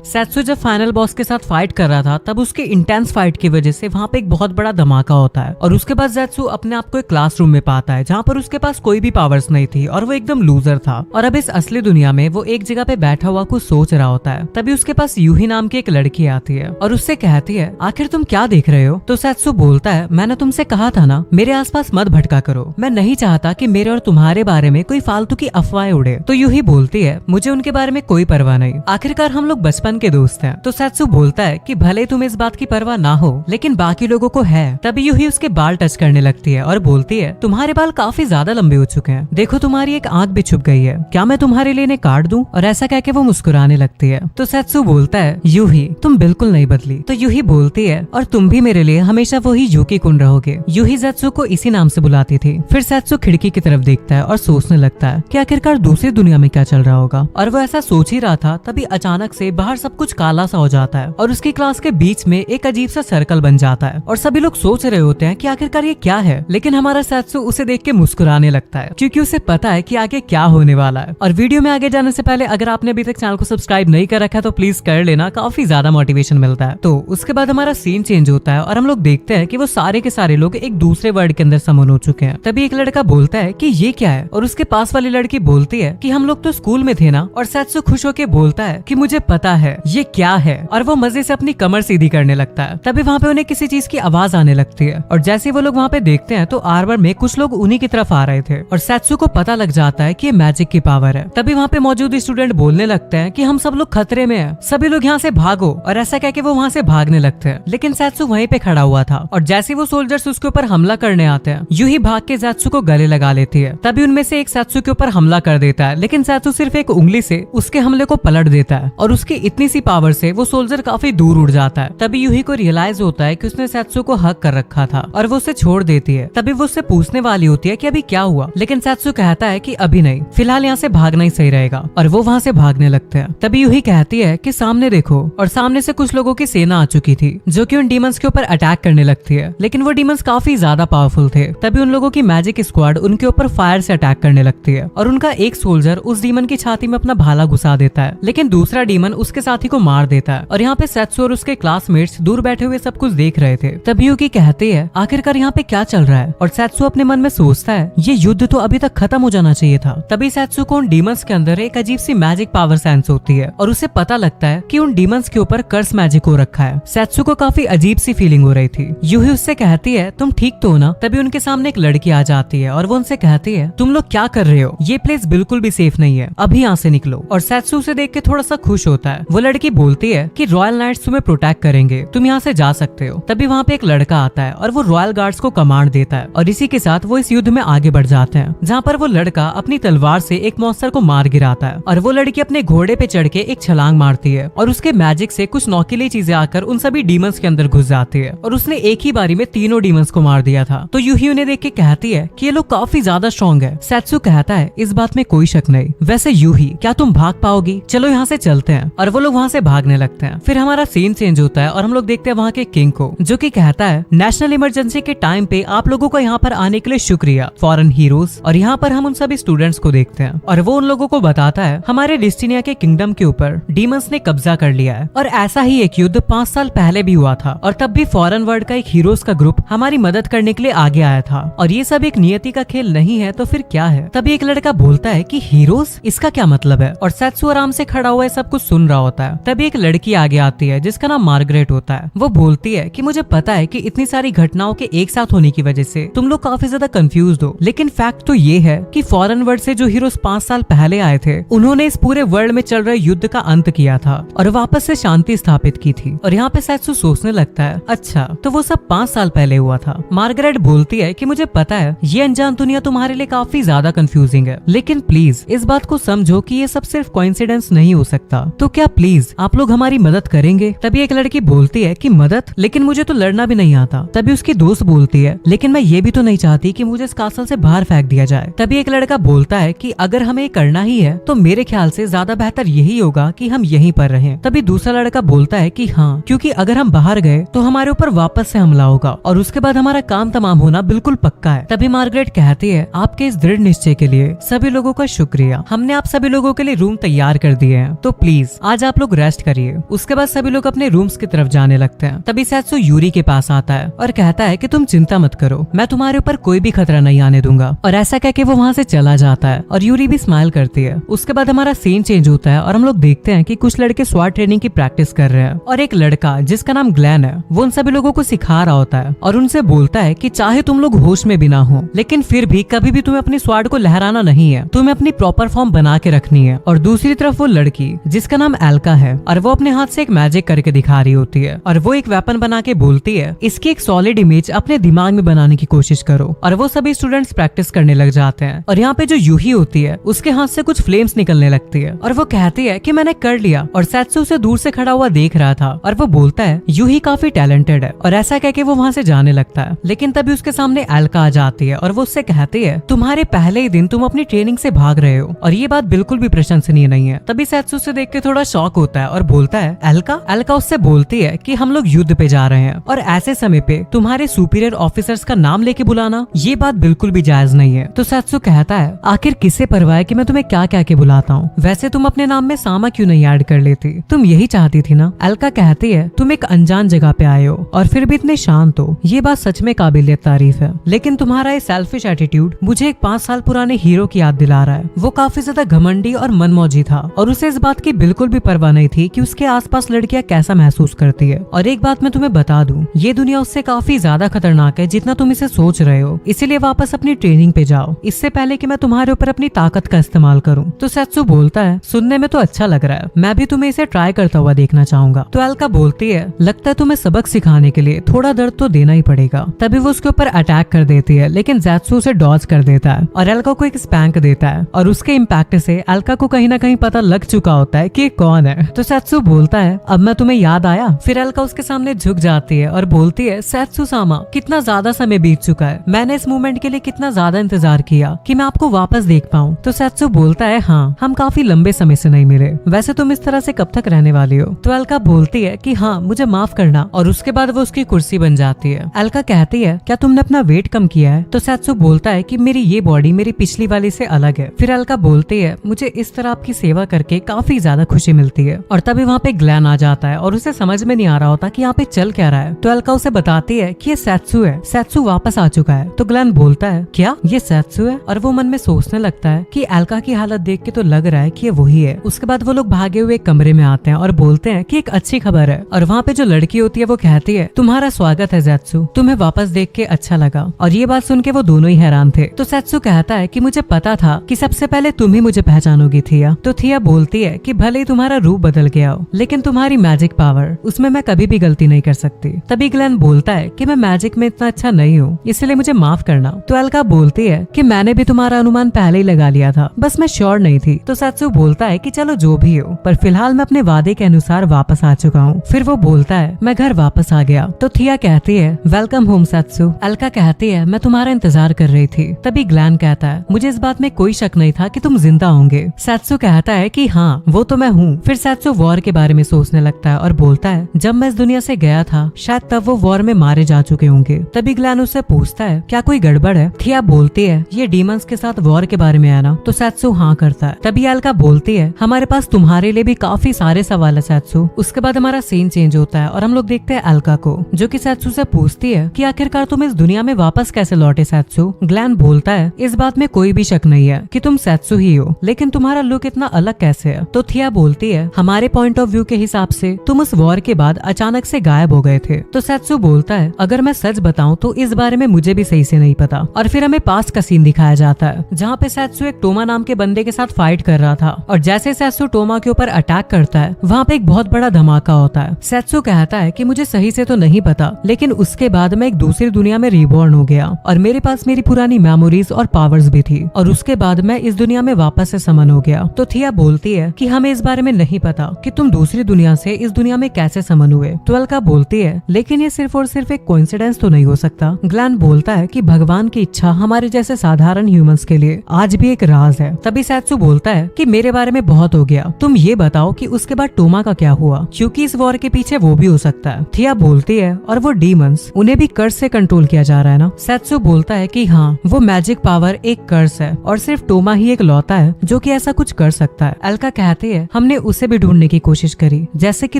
सैत्सु जब final boss के साथ फाइट कर रहा था तब उसके इंटेंस फाइट की वजह से वहाँ पे एक बहुत बड़ा धमाका होता है और उसके बाद सैत्सु अपने आप को एक क्लासरूम में पाता है जहाँ पर उसके पास कोई भी पावर्स नहीं थी और वो एकदम लूजर था। और अब इस असली दुनिया में वो एक जगह पे बैठा हुआ कुछ सोच रहा होता है। तभी उसके पास यूही नाम की एक लड़की आती है और उससे कहती है, आखिर तुम क्या देख रहे हो? तो सैत्सु बोलता है, मैंने तुमसे कहा था ना मेरे आसपास मत भटका करो, मैं नहीं चाहता कि मेरे और तुम्हारे बारे में कोई फालतू की अफवाहें उड़े। तो यूही बोलती है, मुझे उनके बारे में कोई परवाह नहीं, आखिरकार हम लोग बचपन के दोस्त हैं। तो सैत्सु बोलता है कि भले तुम्हें इस बात की परवाह ना हो लेकिन बाकी लोगों को है। तभी यूही उसके बाल टच करने लगती है और बोलती है, तुम्हारे बाल काफी ज्यादा लंबे हो चुके हैं, देखो तुम्हारी एक आंख भी छुप गई है, क्या मैं तुम्हारे लिए इन्हें काट दूं? और ऐसा कह के वो मुस्कुराने लगती है। तो सैत्सु बोलता है, यूही तुम बिल्कुल नहीं बदली। तो यूही बोलती है, और तुम भी मेरे लिए हमेशा वही यूकी कुन रहोगे। यूही सैत्सु को इसी नाम से बुलाती थी। फिर सैत्सु खिड़की की तरफ देखता है और सोचने लगता है कि आखिरकार दूसरी दुनिया में क्या चल रहा होगा। और वो ऐसा सोच ही रहा था तभी अचानक से बाहर सब कुछ काला सा हो जाता है और उसकी क्लास के बीच में एक अजीब सा सर्कल बन जाता है और सभी लोग सोच रहे होते हैं कि आखिरकार ये क्या है। लेकिन हमारा सैत्सु उसे देख के मुस्कुराने लगता है क्योंकि उसे पता है कि आगे क्या होने वाला है। और वीडियो में आगे जाने से पहले अगर आपने अभी तक चैनल को सब्सक्राइब नहीं कर रखा है तो प्लीज कर लेना, काफी ज्यादा मोटिवेशन मिलता है। तो उसके बाद हमारा सीन चेंज होता है और हम लोग देखते हैं कि वो सारे के सारे लोग एक दूसरे वर्ल्ड के अंदर समन हो चुके हैं। तभी एक लड़का बोलता है कि ये क्या है और उसके पास वाली लड़की बोलती है कि हम लोग तो स्कूल में थे ना। और सैत्सु खुश होकर बोलता है कि मुझे पता है ये क्या है और वो मजे से अपनी कमर सीधी करने लगता है। तभी वहाँ पे उन्हें किसी चीज की आवाज आने लगती है और जैसे वो लोग वहाँ पे देखते हैं तो आर्बर में कुछ लोग उन्हीं की तरफ आ रहे थे और सैत्सु को पता लग जाता है कि ये मैजिक की पावर है। तभी वहाँ पे मौजूद स्टूडेंट बोलने लगते हैं कि हम सब लोग खतरे में हैं, सभी लोग यहाँ से भागो। और ऐसा कह के वो वहाँ से भागने लगते हैं लेकिन सैत्सु वहीं पे खड़ा हुआ था और जैसे वो सोल्जर्स उसके ऊपर हमला करने आते हैं यूं ही भाग के सैत्सु को गले लगा लेती है। तभी उनमें से एक सैत्सु के ऊपर हमला कर देता है लेकिन सैत्सु सिर्फ एक उंगली से उसके हमले को पलट देता है और उसकी इतनी सी पावर से वो सोल्जर काफी दूर उड़ जाता है। तभी यूही को रियलाइज होता है कि उसने सैत्सु को हक कर रखा था और वो उसे छोड़ देती है। तभी वो उससे पूछने वाली होती है कि अभी क्या हुआ, लेकिन सैत्सु कहता है कि अभी नहीं, फिलहाल यहाँ से भागना ही सही रहेगा और वो वहाँ से भागने लगते हैं। तभी यूही कहती है कि सामने देखो और सामने से कुछ लोगों की सेना आ चुकी थी जो कि उन डीमंस के ऊपर अटैक करने लगती है लेकिन वो डीमंस काफी ज्यादा पावरफुल थे। तभी उन लोगों की मैजिक स्क्वाड उनके ऊपर फायर से अटैक करने लगती है और उनका एक सोल्जर उस डीमन की छाती में अपना भाला घुसा देता है लेकिन दूसरा डीमन उसके साथी को मार देता है। और यहाँ पे सैत्सु और उसके क्लासमेट्स दूर बैठे हुए सब कुछ देख रहे थे। तभी यूकी कहती है, आखिरकार यहाँ पे क्या चल रहा है? और सैत्सु अपने मन में सोचता है ये युद्ध तो अभी तक खत्म हो जाना चाहिए था। तभी सैत्सु को उन डीमंस के अंदर एक अजीब सी मैजिक पावर सेंस होती है और उसे पता लगता है कि उन डीमंस के ऊपर कर्स मैजिक हो रखा है। सैत्सु को काफी अजीब सी फीलिंग हो रही थी। यूही उससे कहती है, तुम ठीक तो हो ना? तभी उनके सामने एक लड़की आ जाती है और वो उनसे कहती है, तुम लोग क्या कर रहे हो? ये प्लेस बिल्कुल भी सेफ नहीं है, अभी यहाँ से निकलो। और सैत्सु उसे देख के थोड़ा सा खुश होता है। वो लड़की बोलती है कि रॉयल नाइट्स तुम्हें प्रोटेक्ट करेंगे, तुम यहाँ से जा सकते हो। तभी वहाँ पे एक लड़का आता है और वो रॉयल गार्ड्स को कमांड देता है और इसी के साथ वो इस युद्ध में आगे बढ़ जाते हैं जहाँ पर वो लड़का अपनी तलवार से एक मॉन्स्टर को मार गिराता है और वो लड़की अपने घोड़े पे चढ़ के एक छलांग मारती है और उसके मैजिक से कुछ नौकीली चीजें आकर उन सभी डीमंस के अंदर घुस जाती है और उसने एक ही बारी में तीनों डीमंस को मार दिया था। तो यूही उन्हें देख के कहती है कि ये लोग काफी ज्यादा स्ट्रॉन्ग है। सैत्सु कहता है, इस बात में कोई शक नहीं। वैसे यूही, क्या तुम भाग पाओगी? चलो यहाँ से चलते हैं। और वो लोग वहाँ से भागने लगते हैं। फिर हमारा सीन चेंज होता है और हम लोग देखते हैं वहाँ के किंग को जो कि कहता है, नेशनल इमरजेंसी के टाइम पे आप लोगों को यहाँ पर आने के लिए शुक्रिया फॉरेन हीरोज। और यहाँ पर हम उन सभी स्टूडेंट्स को देखते हैं और वो उन लोगों को बताता है हमारे डिस्टिनिया के किंगडम के ऊपर डीमंस ने कब्जा कर लिया है और ऐसा ही एक युद्ध 5 साल पहले भी हुआ था और तब भी फॉरेन वर्ल्ड का एक हीरोज का ग्रुप हमारी मदद करने के लिए आगे आया था और ये सब एक नियति का खेल नहीं है तो फिर क्या है? तभी एक लड़का बोलता है कि हीरोज, इसका क्या मतलब है? और सैत्सु आराम से खड़ा हुआ है, सब कुछ सुन रहा होता है। तभी एक लड़की आगे आती है जिसका नाम मार्गरेट होता है। वो बोलती है कि मुझे पता है कि इतनी सारी घटनाओं के एक साथ होने की वजह से तुम लोग काफी ज्यादा कंफ्यूज हो, लेकिन फैक्ट तो ये है कि फॉरेन वर्ल्ड से जो हीरोज 5 साल पहले आए थे उन्होंने इस पूरे वर्ल्ड में चल रहे युद्ध का अंत किया था और वापस से शांति स्थापित की थी। और यहाँ पे सैत्सु सोचने लगता है, अच्छा तो वो सब 5 साल पहले हुआ था। मार्गरेट बोलती है कि मुझे पता है ये अनजान दुनिया तुम्हारे लिए काफी ज्यादा कंफ्यूजिंग है, लेकिन प्लीज इस बात को समझो कि ये सब सिर्फ कोइंसिडेंस नहीं हो सकता। तो क्या प्लीज आप लोग हमारी मदद करेंगे? तभी एक लड़की बोलती है कि मदद, लेकिन मुझे तो लड़ना भी नहीं आता। तभी उसकी दोस्त बोलती है, लेकिन मैं ये भी तो नहीं चाहती कि मुझे इस कासल से बाहर फेंक दिया जाए। तभी एक लड़का बोलता है कि अगर हमें करना ही है तो मेरे ख्याल से ज्यादा बेहतर यही होगा कि हम यहीं पर रहें। तभी दूसरा लड़का बोलता है कि हाँ, क्योंकि अगर हम बाहर गए तो हमारे ऊपर वापस से हमला होगा और उसके बाद हमारा काम तमाम होना बिल्कुल पक्का है। तभी मार्गरेट कहती है, आपके इस दृढ़ निश्चय के लिए सभी लोगों का शुक्रिया। हमने आप सभी लोगों के लिए रूम तैयार कर दिए हैं, तो प्लीज आज आप आप लोग रेस्ट करिए। उसके बाद सभी लोग अपने रूम्स की तरफ जाने लगते हैं। तभी सैत्सु यूरी के पास आता है और कहता है कि तुम चिंता मत करो, मैं तुम्हारे ऊपर कोई भी खतरा नहीं आने दूंगा। और ऐसा कह के वो वहाँ से चला जाता है और यूरी भी स्माइल करती है। उसके बाद हमारा सीन चेंज होता है और हम लोग देखते हैं कि कुछ लड़के स्वाट ट्रेनिंग की प्रैक्टिस कर रहे हैं और एक लड़का जिसका नाम ग्लेन है वो उन सभी लोगों को सिखा रहा होता है और उनसे बोलता है कि चाहे तुम लोग होश में भी ना हो, लेकिन फिर भी कभी भी तुम्हें अपनी स्वाड को लहराना नहीं है, तुम्हें अपनी प्रॉपर फॉर्म बना के रखनी है। और दूसरी तरफ वो लड़की जिसका नाम एल्का है और वो अपने हाथ से एक मैजिक करके दिखा रही होती है और वो एक वेपन बना के बोलती है इसकी एक सॉलिड इमेज अपने दिमाग में बनाने की कोशिश करो। और वो सभी स्टूडेंट्स प्रैक्टिस करने लग जाते हैं और यहाँ पे जो यूही होती है उसके हाथ से कुछ फ्लेम्स निकलने लगती है और वो कहती है कि मैंने कर लिया। और सैत्सु उसे दूर से खड़ा हुआ देख रहा था और वो बोलता है यूही काफी टैलेंटेड है और ऐसा कह के वो वहाँ से जाने लगता है। लेकिन तभी उसके सामने एल्का आ जाती है और वो उससे कहती है तुम्हारे पहले ही दिन तुम अपनी ट्रेनिंग से भाग रहे हो और ये बात बिल्कुल भी प्रशंसनीय नहीं है। तभी सैत्सु उसे देख के थोड़ा शॉक होता है और बोलता है एल्का उससे बोलती है कि हम लोग युद्ध पे जा रहे हैं और ऐसे समय पे तुम्हारे सुपीरियर ऑफिसर्स का नाम लेके बुलाना ये बात बिल्कुल भी जायज नहीं है। तो सैत्सु कहता है आखिर किससे परवाह है कि मैं तुम्हें क्या क्या के बुलाता हूँ, वैसे तुम अपने नाम में सामा क्यों नहीं ऐड कर लेती, तुम यही चाहती थी ना। एल्का कहती है तुम एक अनजान जगह पे आए हो और फिर भी इतने शांत हो, ये बात सच में काबिलियत तारीफ है, लेकिन तुम्हारा ये सेल्फिश एटीट्यूड मुझे एक 5 साल पुराने हीरो की याद दिला रहा है। वो काफी ज्यादा घमंडी और मनमौजी था और उसे इस बात की बिल्कुल भी परवाह नहीं थी कि उसके आसपास लड़कियां कैसा महसूस करती है। और एक बात मैं तुम्हें बता दूं, ये दुनिया उससे काफी ज्यादा खतरनाक है जितना तुम इसे सोच रहे हो, इसीलिए वापस अपनी ट्रेनिंग पे जाओ इससे पहले कि मैं तुम्हारे ऊपर अपनी ताकत का इस्तेमाल करूं। तो सैत्सु बोलता है सुनने में तो अच्छा लग रहा है, मैं भी तुम्हें इसे ट्राई करता हुआ देखना चाहूंगा। तो एल्का बोलती है लगता है तुम्हें सबक सिखाने के लिए थोड़ा दर्द तो देना ही पड़ेगा। तभी वो उसके ऊपर अटैक कर देती है लेकिन सैत्सु उसे डॉज कर देता है और एल्का को एक स्पैंक देता है और उसके इम्पैक्ट से एल्का को कहीं ना कहीं पता लग चुका होता है कि कौन है। तो सैत्सु बोलता है अब मैं तुम्हें याद आया। फिर एल्का उसके सामने झुक जाती है और बोलती है सैत्सु सामा कितना ज्यादा समय बीत चुका है, मैंने इस मोमेंट के लिए कितना ज्यादा इंतजार किया कि मैं आपको वापस देख पाऊं। तो सैत्सु बोलता है हाँ हम काफी लंबे समय से नहीं मिले, वैसे तुम इस तरह से कब तक रहने वाली हो। तो एल्का बोलती है कि हाँ मुझे माफ करना और उसके बाद वो उसकी कुर्सी बन जाती है। एल्का कहती है क्या तुमने अपना वेट कम किया है। तो सैत्सु बोलता है कि मेरी ये बॉडी मेरी पिछली वाली से अलग है। फिर एल्का बोलती है मुझे इस तरह आपकी सेवा करके काफी ज्यादा खुशी मिलती है। और तभी वहाँ पे ग्लेन आ जाता है और उसे समझ में नहीं आ रहा होता कि यहाँ पे चल क्या रहा है। तो एल्का उसे बताती है कि ये सैत्सु है, सैत्सु वापस आ चुका है। तो ग्लेन बोलता है क्या ये सैत्सु है, और वो मन में सोचने लगता है कि एल्का की हालत देख के तो लग रहा है कि ये वही है। उसके बाद वो लोग भागे हुए कमरे में आते हैं और बोलते हैं कि एक अच्छी खबर है। और वहाँ पे जो लड़की होती है वो कहती है तुम्हारा स्वागत है सैत्सु, तुम्हें वापस देख के अच्छा लगा। और ये बात सुन के वो दोनों ही हैरान थे। तो सैत्सु कहता है कि मुझे पता था कि सबसे पहले तुम ही मुझे पहचानोगी थिया। तो थिया बोलती है कि भले ही तुम्हारा रूप बदल गया हो लेकिन तुम्हारी मैजिक पावर उसमें मैं कभी भी गलती नहीं कर सकती। तभी ग्लेन बोलता है कि मैं मैजिक में इतना अच्छा नहीं हूँ इसलिए मुझे माफ करना। तो एल्का बोलती है कि मैंने भी तुम्हारा अनुमान पहले ही लगा लिया था, बस मैं श्योर नहीं थी। तो सैत्सु बोलता है कि चलो जो भी हो, पर फिलहाल मैं अपने वादे के अनुसार वापस आ चुका हूँ। फिर वो बोलता है मैं घर वापस आ गया। तो थिया कहती है वेलकम होम सैत्सु। एल्का कहती है मैं तुम्हारा इंतजार कर रही थी। तभी ग्लेन कहता है मुझे इस बात में कोई शक नहीं था कि तुम जिंदा होंगे। सैत्सु कहता है कि हाँ वो तो मैं हूँ। फिर सैत्सु वॉर के बारे में सोचने लगता है और बोलता है जब मैं इस दुनिया से गया था शायद तब वो वॉर में मारे जा चुके होंगे। तभी ग्लेन उससे पूछता है क्या कोई गड़बड़ है। थिया बोलती है ये डीमंस के साथ वॉर के बारे में है ना। तो सैत्सु हाँ करता है। तभी एल्का बोलती है हमारे पास तुम्हारे लिए भी काफी सारे सवाल है सैत्सु। उसके बाद हमारा सीन चेंज होता है और हम लोग देखते हैं एल्का को जो कि सैत्सु से पूछती है कि आखिरकार तुम इस दुनिया में वापस कैसे लौटे सैत्सु। ग्लेन बोलता है इस बात में कोई भी शक नहीं है कि तुम सैत्सु ही हो, लेकिन तुम्हारा लुक इतना अलग कैसे है। तो थिया बोलती है हमारे पॉइंट ऑफ व्यू के हिसाब से तुम उस वॉर के बाद अचानक से गायब हो गए थे। तो सैत्सु बोलता है अगर मैं सच बताऊं तो इस बारे में मुझे भी सही से नहीं पता। और फिर हमें पास का सीन दिखाया जाता है जहाँ पे सैत्सु एक टोमा नाम के बंदे के साथ फाइट कर रहा था और जैसे सैत्सु टोमा के ऊपर अटैक करता है वहाँ पे एक बहुत बड़ा धमाका होता है। सैत्सु कहता है कि मुझे सही से तो नहीं पता लेकिन उसके बाद मैं एक दूसरी दुनिया में रिबॉर्न हो गया और मेरे पास मेरी पुरानी मेमोरीज और पावर्स भी थी और उसके बाद मैं इस दुनिया में वापस से समन हो गया। तो थिया बोलती है कि हमें इस बारे में नहीं पता कि तुम दूसरी दुनिया से इस दुनिया में कैसे समन हुए। तो एल्का बोलती है लेकिन ये सिर्फ और सिर्फ एक कोइंसिडेंस तो नहीं हो सकता। ग्लेन बोलता है कि भगवान की इच्छा हमारे जैसे साधारण ह्यूमंस के लिए आज भी एक राज है। तभी सैत्सु बोलता है कि मेरे बारे में बहुत हो गया, तुम ये बताओ कि उसके बाद टोमा का क्या हुआ, क्योंकि इस वॉर के पीछे वो भी हो सकता है। थिया बोलती है और वो डीमंस उन्हें भी कर्स से कंट्रोल किया जा रहा है ना। सैत्सु बोलता है कि हाँ वो मैजिक पावर एक कर्स है और सिर्फ टोमा ही एक लौता है जो कि ऐसा कुछ कर सकता है। एल्का कहती है हमने उसे कैसे भी ढूंढने की कोशिश करी जैसे कि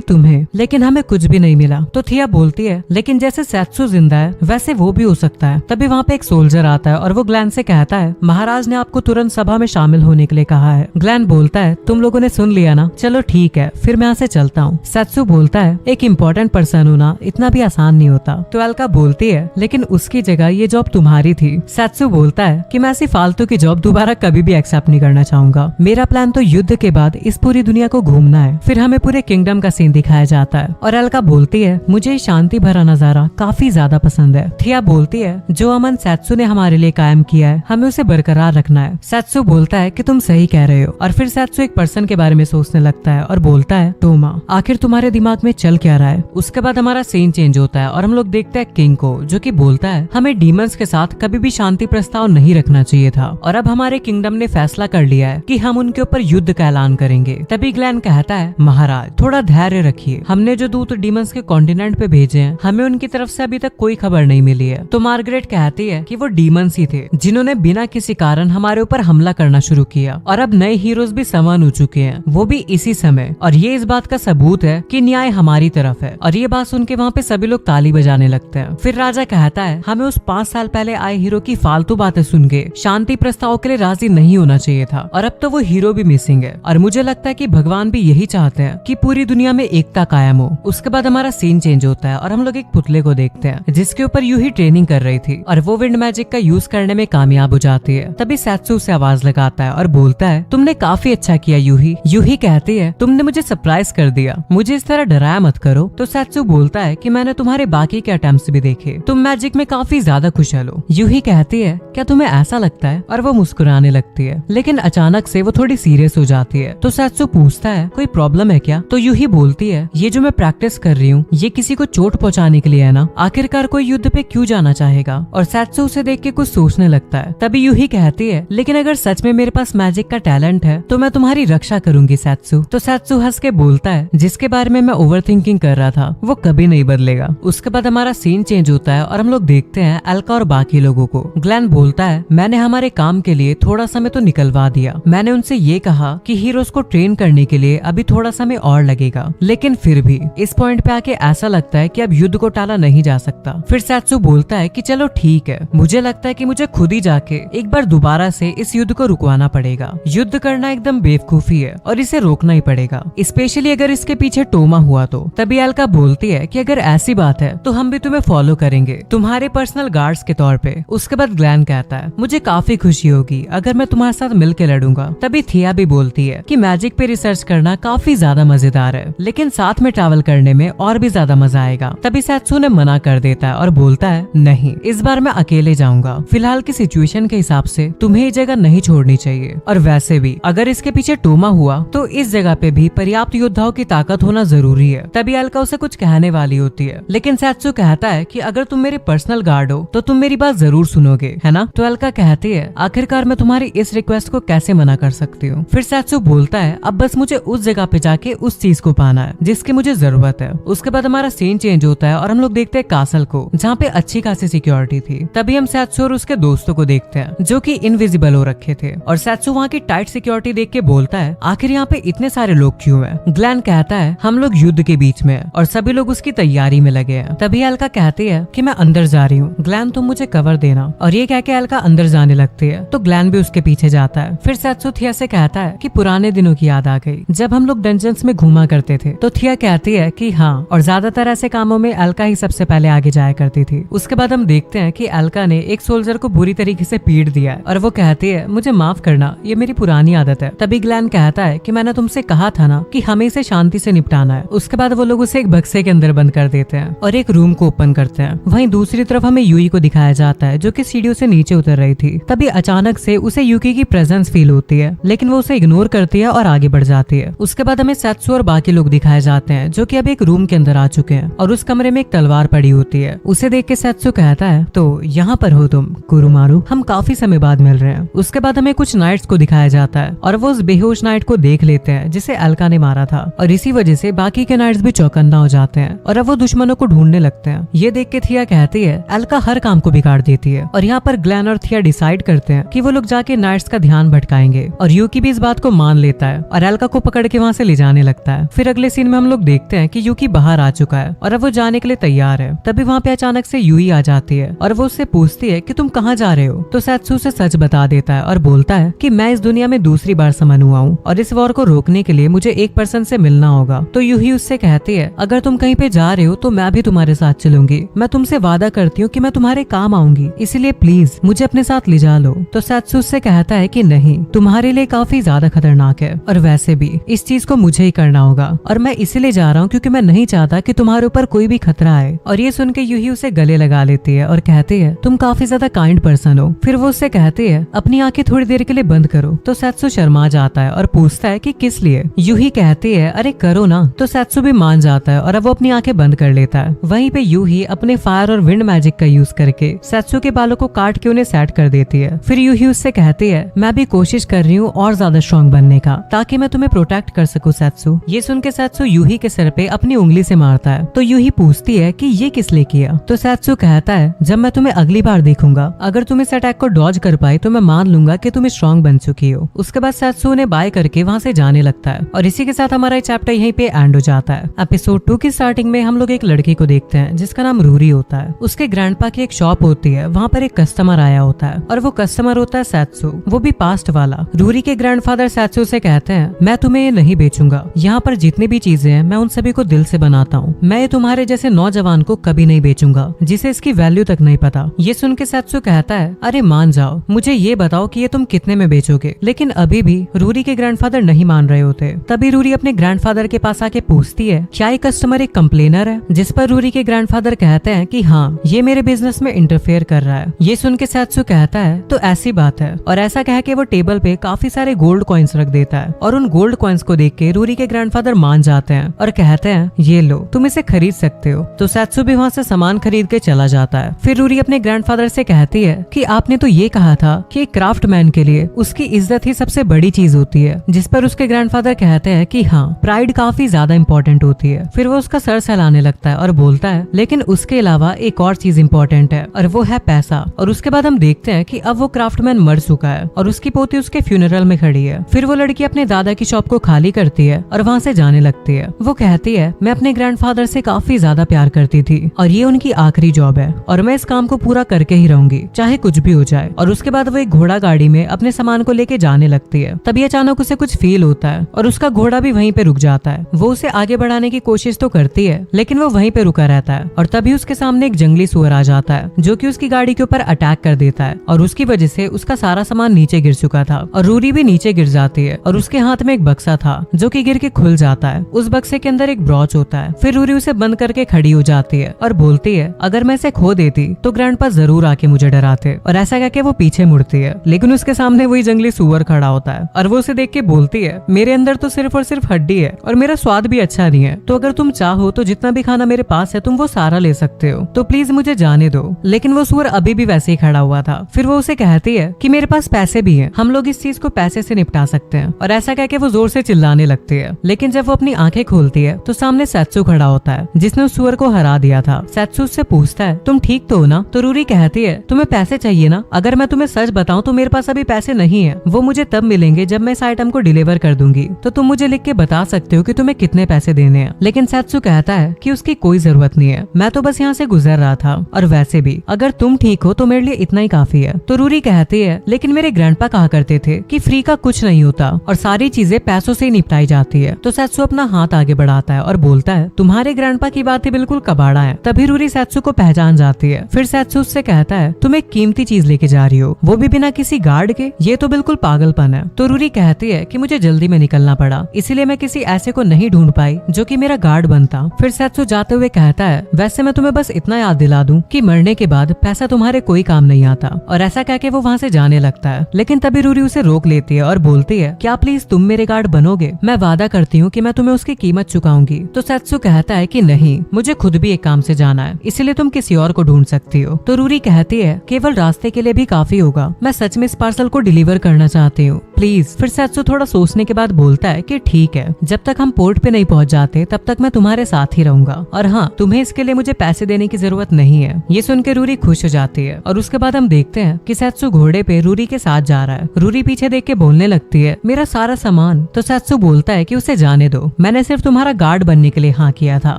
तुम्हें, लेकिन हमें कुछ भी नहीं मिला। तो थिया बोलती है लेकिन जैसे सैत्सु जिंदा है वैसे वो भी हो सकता है। तभी वहाँ पे एक सोल्जर आता है और वो ग्लैन से कहता है महाराज ने आपको तुरंत सभा में शामिल होने के लिए कहा है। ग्लैन बोलता है तुम लोगों ने सुन लिया ना, चलो ठीक है फिर मैं यहाँ से चलता हूँ। सैत्सु बोलता है एक इम्पोर्टेंट पर्सन होना इतना भी आसान नहीं होता। तो एल्का बोलती है लेकिन उसकी जगह ये जॉब तुम्हारी थी। सैत्सु बोलता है कि मैं ऐसी फालतू की जॉब दोबारा कभी भी एक्सेप्ट नहीं करना चाहूंगा। मेरा प्लान तो युद्ध के बाद इस पूरी दुनिया को घूमना है। फिर हमें पूरे किंगडम का सीन दिखाया जाता है और एल्का बोलती है मुझे शांति भरा नजारा काफी ज्यादा पसंद है। थिया बोलती है जो अमन सैत्सु ने हमारे लिए कायम किया है हमें उसे बरकरार रखना है। सैत्सु बोलता है कि तुम सही कह रहे हो और फिर सैत्सु एक पर्सन के बारे में सोचने लगता है और बोलता है टोमा आखिर तुम्हारे दिमाग में चल क्या रहा है। उसके बाद हमारा सीन चेंज होता है और हम लोग देखते हैं किंग को जो कि बोलता है हमें डीमंस के साथ कभी भी शांति प्रस्ताव नहीं रखना चाहिए था और अब हमारे किंगडम ने फैसला कर लिया है कि हम उनके ऊपर युद्ध का ऐलान करेंगे। तभी ग्लैन कहता है महाराज थोड़ा धैर्य रखिए, हमने जो दूत डीमंस के कॉन्टिनेंट पे भेजे हैं हमें उनकी तरफ से अभी तक कोई खबर नहीं मिली है। तो मार्गरेट कहती है कि वो डीमंस ही थे जिन्होंने बिना किसी कारण हमारे ऊपर हमला करना शुरू किया और अब नए हीरोज भी समन हो चुके हैं, वो भी इसी समय। और ये इस बात का सबूत है कि न्याय हमारी तरफ है। और ये बात सुन के वहाँ पे सभी लोग ताली बजाने लगते हैं। फिर राजा कहता है हमें उस 5 साल पहले आए हीरो की फालतू बातें सुन के शांति प्रस्ताव के लिए राजी नहीं होना चाहिए था और अब तो वो हीरो भी मिसिंग है और मुझे लगता है कि भगवान भी यही चाहते हैं कि पूरी दुनिया में एकता कायम हो। उसके बाद हमारा सीन चेंज होता है और हम लोग एक पुतले को देखते हैं जिसके ऊपर यूही ट्रेनिंग कर रही थी और वो विंड मैजिक का यूज करने में कामयाब हो जाती है। तभी सैत्सु से आवाज लगाता है और बोलता है तुमने काफी अच्छा किया यूही। यूही कहती है तुमने मुझे सरप्राइज कर दिया, मुझे इस तरह डराया मत करो। तो सैत्सु बोलता है कि मैंने तुम्हारे बाकी के अटेम्प्ट्स भी देखे, तुम मैजिक में काफी ज्यादा कुशल हो। यूही कहती है क्या तुम्हें ऐसा लगता है, और वो मुस्कुराने लगती है लेकिन अचानक से वो थोड़ी सीरियस हो जाती है। तो सैत्सु पूछता है कोई प्रॉब्लम है क्या। तो यूही बोलती है ये जो मैं प्रैक्टिस कर रही हूँ ये किसी को चोट पहुँचाने के लिए है ना, आखिरकार कोई युद्ध पे क्यों जाना चाहेगा। और सैत्सु उसे देख के कुछ सोचने लगता है। तभी यूही कहती है लेकिन अगर सच में मेरे पास मैजिक का टैलेंट है तो मैं तुम्हारी रक्षा करूंगी सैत्सु। तो सैत्सु हंस के बोलता है जिसके बारे में मैं ओवर थिंकिंग कर रहा था वो कभी नहीं बदलेगा। उसके बाद हमारा सीन चेंज होता है और हम लोग देखते हैं एल्का और बाकी लोगों को। ग्लैन बोलता है मैंने हमारे काम के लिए थोड़ा समय तो निकलवा दिया, मैंने उनसे ये कहा कि हीरोज को ट्रेन करने के लिए अभी थोड़ा समय और लगेगा, लेकिन फिर भी इस पॉइंट पे आके ऐसा लगता है कि अब युद्ध को टाला नहीं जा सकता। फिर सैत्सु बोलता है कि चलो ठीक है, मुझे लगता है कि मुझे खुद ही जाके एक बार दोबारा से इस युद्ध को रुकवाना पड़ेगा। युद्ध करना एकदम बेवकूफी है और इसे रोकना ही पड़ेगा, स्पेशली अगर इसके पीछे टोमा हुआ तो। तभी एल्का बोलती है कि अगर ऐसी बात है तो हम भी तुम्हें फॉलो करेंगे तुम्हारे पर्सनल गार्ड्स के तौर पे। उसके बाद ग्लैन कहता है मुझे काफी खुशी होगी अगर मैं तुम्हारे साथ मिलकर लड़ूंगा। तभी थिया भी बोलती है कि मैजिक पे रिसर्च करना काफी ज्यादा मजेदार है लेकिन साथ में ट्रैवल करने में और भी ज्यादा मजा आएगा। तभी सैत्सु ने मना कर देता है और बोलता है नहीं, इस बार मैं अकेले जाऊंगा, फिलहाल की सिचुएशन के हिसाब से तुम्हें ये जगह नहीं छोड़नी चाहिए। और वैसे भी अगर इसके पीछे टोमा हुआ तो इस जगह पे भी पर्याप्त योद्धाओं की ताकत होना जरूरी है। तभी एल्का उसे कुछ कहने वाली होती है लेकिन सैत्सु कहता है कि अगर तुम मेरे पर्सनल गार्ड हो तो तुम मेरी बात जरूर सुनोगे, है ना। तो एल्का कहती है आखिरकार मैं तुम्हारी इस रिक्वेस्ट को कैसे मना कर सकती हूँ। फिर सैत्सु बोलता है अब बस मुझे उस जगह पे जाके उस चीज को पाना है जिसकी मुझे जरूरत है। उसके बाद हमारा सीन चेंज होता है और हम लोग देखते हैं कासल को जहाँ पे अच्छी खासी सिक्योरिटी थी। तभी हम सैत्सु और उसके दोस्तों को देखते हैं जो कि इनविजिबल हो रखे थे और सैत्सु वहाँ की टाइट सिक्योरिटी देख के बोलता है आखिर यहाँ पे इतने सारे लोग क्यों हैं। ग्लैन कहता है हम लोग युद्ध के बीच में हैं और सभी लोग उसकी तैयारी में लगे हैं। तभी एल्का कहती है कि मैं अंदर जा रही हूँ, ग्लैन तुम मुझे कवर देना। और ये कह के एल्का अंदर जाने लगती है तो ग्लैन भी उसके पीछे जाता है। फिर सैत्सु थिया से कहता है कि पुराने दिनों की याद आ गई जब हम लोग डंजन्स में घूमा करते थे। तो थिया कहती है कि हाँ, और ज्यादातर ऐसे कामों में एल्का ही सबसे पहले आगे जाया करती थी। उसके बाद हम देखते हैं कि एल्का ने एक सोल्जर को बुरी तरीके से पीट दिया है और वो कहती है मुझे माफ करना, ये मेरी पुरानी आदत है। तभी ग्लैन कहता है कि मैंने तुमसे कहा था ना कि हमें इसे शांति से निपटाना है। उसके बाद वो लोग उसे एक बक्से के अंदर बंद कर देते हैं और एक रूम को ओपन करते हैं। वहीं दूसरी तरफ हमें यूई को दिखाया जाता है जो कि सीढ़ियों से नीचे उतर रही थी। तभी अचानक से उसे यूकी की प्रेजेंस फील होती है लेकिन वो उसे इग्नोर करती है और आगे बढ़ जाती है। उसके बाद हमें सैत्सु और बाकी लोग दिखाए जाते हैं जो कि अब एक रूम के अंदर आ चुके हैं और उस कमरे में एक तलवार पड़ी होती है। उसे देख के सैत्सु कहता है तो यहाँ पर हो तुम कुरुमारू, हम काफी समय बाद मिल रहे हैं। उसके बाद हमें कुछ नाइट्स को दिखाया जाता है और वो उस बेहोश नाइट को देख लेते हैं जिसे एल्का ने मारा था और इसी वजह से बाकी के नाइट्स भी चौकन्ना हो जाते हैं और अब वो दुश्मनों को ढूंढने लगते हैं। ये देख के थिया कहती है एल्का हर काम को बिगाड़ देती है और यहाँ पर ग्लैन और थिया डिसाइड करते हैं कि वो लोग जाके नाइट्स का ध्यान भटकाएंगे और यूकी भी इस बात को मान लेता है और एल्का को पकड़ के वहाँ से ले जाने लगता है। फिर अगले सीन में हम लोग देखते हैं कि यूकी बाहर आ चुका है और अब वो जाने के लिए तैयार है। तभी वहाँ पे अचानक से यूई आ जाती है और वो उससे पूछती है कि तुम कहाँ जा रहे हो। तो सैत्सू उसे सच बता देता है और बोलता है कि मैं इस दुनिया में दूसरी बार समन हुआ हूँ और इस वॉर को रोकने के लिए मुझे एक पर्सन से मिलना होगा। तो यूही उससे कहती है अगर तुम कहीं पे जा रहे हो तो मैं भी तुम्हारे साथ चलूंगी। मैं तुमसे वादा करती हूँ कि मैं तुम्हारे काम आऊंगी, इसलिए प्लीज मुझे अपने साथ ले जा लो। तो सैत्सू उससे कहता है कि नहीं, तुम्हारे लिए काफी ज्यादा खतरनाक है और वैसे भी इस चीज को मुझे ही करना होगा और मैं इसीलिए जा रहा हूँ क्योंकि मैं नहीं चाहता कि तुम्हारे ऊपर कोई भी खतरा आए। और ये सुन के यूही उसे गले लगा लेती है और कहती है तुम काफी ज्यादा काइंड पर्सन हो। फिर वो उससे कहती है अपनी आंखें थोड़ी देर के लिए बंद करो। तो सैत्सू शर्मा जाता है और पूछता है कि किस लिए। यूही कहती है अरे करो ना। तो सैत्सू भी मान जाता है और अब वो अपनी आंखें बंद कर लेता है। वहीं पे यूही अपने फायर और विंड मैजिक का यूज करके सैत्सू के बालों को काट के उन्हें सेट कर देती है। फिर यूही उससे कहती है मैं भी कोशिश कर रही हूँ और ज्यादा स्ट्रॉन्ग बनने का ताकि मैं तुम्हें प्रोटेक्ट कर सकूं सैत्सू। ये सुन के सैत्सू यूही के सर पे अपनी उंगली से मारता है। तो यूही पूछती है कि ये किस लिए किया। तो सैत्सू कहता है जब मैं तुम्हें अगली बार देखूंगा अगर तुम इस अटैक को डॉज कर पाई तो मैं मान लूंगा कि तुम स्ट्रॉन्ग बन चुकी हो। उसके बाद सैत्सू उन्हें बाय करके वहाँ से जाने लगता है और इसी के साथ हमारा चैप्टर यहीं पे एंड हो जाता है। एपिसोड 2 की स्टार्टिंग में हम लोग एक लड़की को देखते हैं जिसका नाम रूरी होता है। उसके ग्रैंडपा की एक शॉप होती है, वहाँ पर एक कस्टमर आया होता है और वो कस्टमर होता है सैत्सू, वो भी पास्ट वाला। रूरी के ग्रैंडफादर सैत्सू से कहते हैं मैं तुम्हें ये नहीं बेचूंगा, यहाँ पर जितनी भी चीजें हैं मैं उन सभी को दिल से बनाता हूँ। मैं ये तुम्हारे जैसे नौजवान को कभी नहीं बेचूंगा जिसे इसकी वैल्यू तक नहीं पता। ये सुन के सैत्सू कहता है अरे मान जाओ, मुझे ये बताओ कि ये तुम कितने में बेचोगे। लेकिन अभी भी रूरी के ग्रैंडफादर नहीं मान रहे होते। तभी रूरी अपने ग्रैंडफादर के पास आके पूछती है क्या ये कस्टमर एक कंप्लेनर है। जिस पर रूरी के ग्रैंडफादर कहते हैं कि हाँ, ये मेरे बिजनेस में इंटरफेयर कर रहा है। ये सुन के सैत्सू कहता है तो ऐसी बात है, और ऐसा कह के वो टेबल पे काफी सारे गोल्ड कॉइन्स रख देता है और उन गोल्ड कॉइन्स को देख के रूरी के ग्रैंडफादर मान जाते हैं और कहते हैं ये लो, तुम इसे खरीद सकते हो। तो सैत्सू भी वहाँ से सामान खरीद के चला जाता है। फिर रूरी अपने ग्रैंडफादर से कहती है कि आपने तो ये कहा था कि एक क्राफ्टमैन के लिए उसकी इज्जत ही सबसे बड़ी चीज होती है। जिस पर उसके ग्रैंडफादर कहते हैं कि हाँ, प्राइड काफी ज्यादा इंपॉर्टेंट होती है। फिर वो उसका सर सहलाने लगता है और बोलता है लेकिन उसके अलावा एक और चीज इंपॉर्टेंट है और वो है पैसा। और उसके बाद हम देखते हैं कि अब वो क्राफ्टमैन मर चुका है और उसकी पोती उसके फ्यूनरल में खड़ी है। फिर वो लड़की अपने दादा की शॉप को खाली करती है और वहाँ से जाने लगती है। वो कहती है मैं अपने ग्रैंडफादर से काफी ज्यादा प्यार करती थी और ये उनकी आखिरी जॉब है और मैं इस काम को पूरा करके ही रहूंगी चाहे कुछ भी हो जाए। और उसके बाद वो एक घोड़ा गाड़ी में अपने सामान को लेके जाने लगती है। तभी अचानक उसे कुछ फील होता है और उसका घोड़ा भी वहीं पे रुक जाता है। वो उसे आगे बढ़ाने की कोशिश तो करती है लेकिन वो वहीं पे रुका रहता है और तभी उसके सामने एक जंगली सुअर आ जाता है जो कि उसकी गाड़ी के ऊपर अटैक कर देता है और उसकी वजह से उसका सारा सामान नीचे गिर चुका था और रूरी भी नीचे गिर जाती है और उसके हाथ में एक बक्सा था जो कि गिर के खुल जाता है। उस बक्से के अंदर एक ब्रॉच होता है। फिर रूरी उसे बंद करके खड़ी हो जाती है और बोलती है अगर मैं इसे खो देती तो ग्रैंडपा जरूर आके मुझे डराते। और ऐसा कहके वो पीछे मुड़ती है लेकिन उसके सामने वही जंगली सुअर खड़ा होता है और वो उसे देख के बोलती है मेरे अंदर तो सिर्फ और सिर्फ हड्डी है और मेरा स्वाद भी अच्छा नहीं है, तो अगर तुम चाहो तो जितना भी खाना मेरे पास है तुम वो सारा ले सकते हो, तो प्लीज मुझे जाने दो। लेकिन वो सुअर अभी भी वैसे ही खड़ा हुआ था। फिर वो उसे कहती है कि मेरे पास पैसे भी हैं, हम लोग इस चीज को पैसे से निपटा सकते हैं। और ऐसा कहके वो जोर से चिल्लाने लगती है। लेकिन जब वो अपनी आंखें खोलती है तो सामने सैत्सू खड़ा होता है जिसने उस सुअर को हरा दिया था। सैत्सू उससे पूछता है तुम ठीक तो हो ना। तो रूरी कहती है तुम्हें पैसे चाहिए ना, अगर मैं तुम्हें सच बताऊं तो मेरे पास अभी पैसे नहीं है, वो मुझे तब मिलेंगे जब मैं इस आइटम को डिलीवर कर दूंगी, तो तुम मुझे लिख के बता सकते हो कि तुम्हें कितने पैसे देने हैं। लेकिन सैत्सू कहता है कि उसकी कोई जरूरत नहीं है, मैं तो बस यहाँ से गुजर रहा था और वैसे भी अगर तुम ठीक हो तो मेरे लिए इतना ही काफी है। तो रूरी कहती है लेकिन मेरे ग्रैंडपा कहा करते थे कि फ्री का कुछ नहीं होता और सारी चीजें पैसों से ही निपटाई जाती है। तो सैत्सू अपना हाथ आगे बढ़ाता है और बोलता है तुम्हारे ग्रैंडपा की बात ही बिल्कुल कबाड़ा है। तभी रूरी सैत्सू को पहचान जाती है। फिर सैत्सू उससे कहता है तुम एक कीमती चीज लेके जा रही हो, वो भी बिना किसी गार्ड के, ये तो बिल्कुल पागलपन है। तो रूरी कहती है कि मुझे जल्दी में निकलना पड़ा, इसीलिए मैं किसी ऐसे को नहीं ढूंढ पाई जो कि मेरा गार्ड बनता। फिर सैत्सू जाते हुए कहता है वैसे मैं तुम्हें बस इतना याद दिला दूं कि मरने के बाद पैसा तुम्हारे कोई काम नहीं आता। और ऐसा कह के वो वहाँ से जाने लगता है। लेकिन तभी रूरी उसे रोक लेती है और बोलती है क्या प्लीज तुम मेरे गार्ड बनोगे, मैं वादा करती हूँ कि मैं तुम्हें उसकी कीमत चुकाऊंगी। तो सैत्सू कहता है कि नहीं, मुझे खुद भी एक काम से जाना है, इसलिए तुम किसी और को ढूंढ सकती हो। तो रूरी कहती है केवल रास्ते के लिए भी काफी होगा, मैं सच में इस पार्सल को डिलीवर करना चाहती हूँ, प्लीज। फिर सैत्सू थोड़ा सोचने के बाद बोलता है कि ठीक है, जब तक हम पोर्ट पे नहीं पहुँच जाते तब तक मैं तुम्हारे साथ ही रहूंगा, और हाँ, तुम्हें इसके लिए मुझे पैसे देने की जरूरत नहीं है। ये सुन के रूरी खुश हो जाती है और उसके बाद हम देखते हैं कि सैत्सू घोड़े पे रूरी के साथ जा रहा है। रूरी पीछे देख के बोलने लगती है मेरा सारा सामान तो सैत्सु बोलता है कि उसे जाने दो, मैंने सिर्फ तुम्हारा गार्ड बनने के लिए हाँ किया था,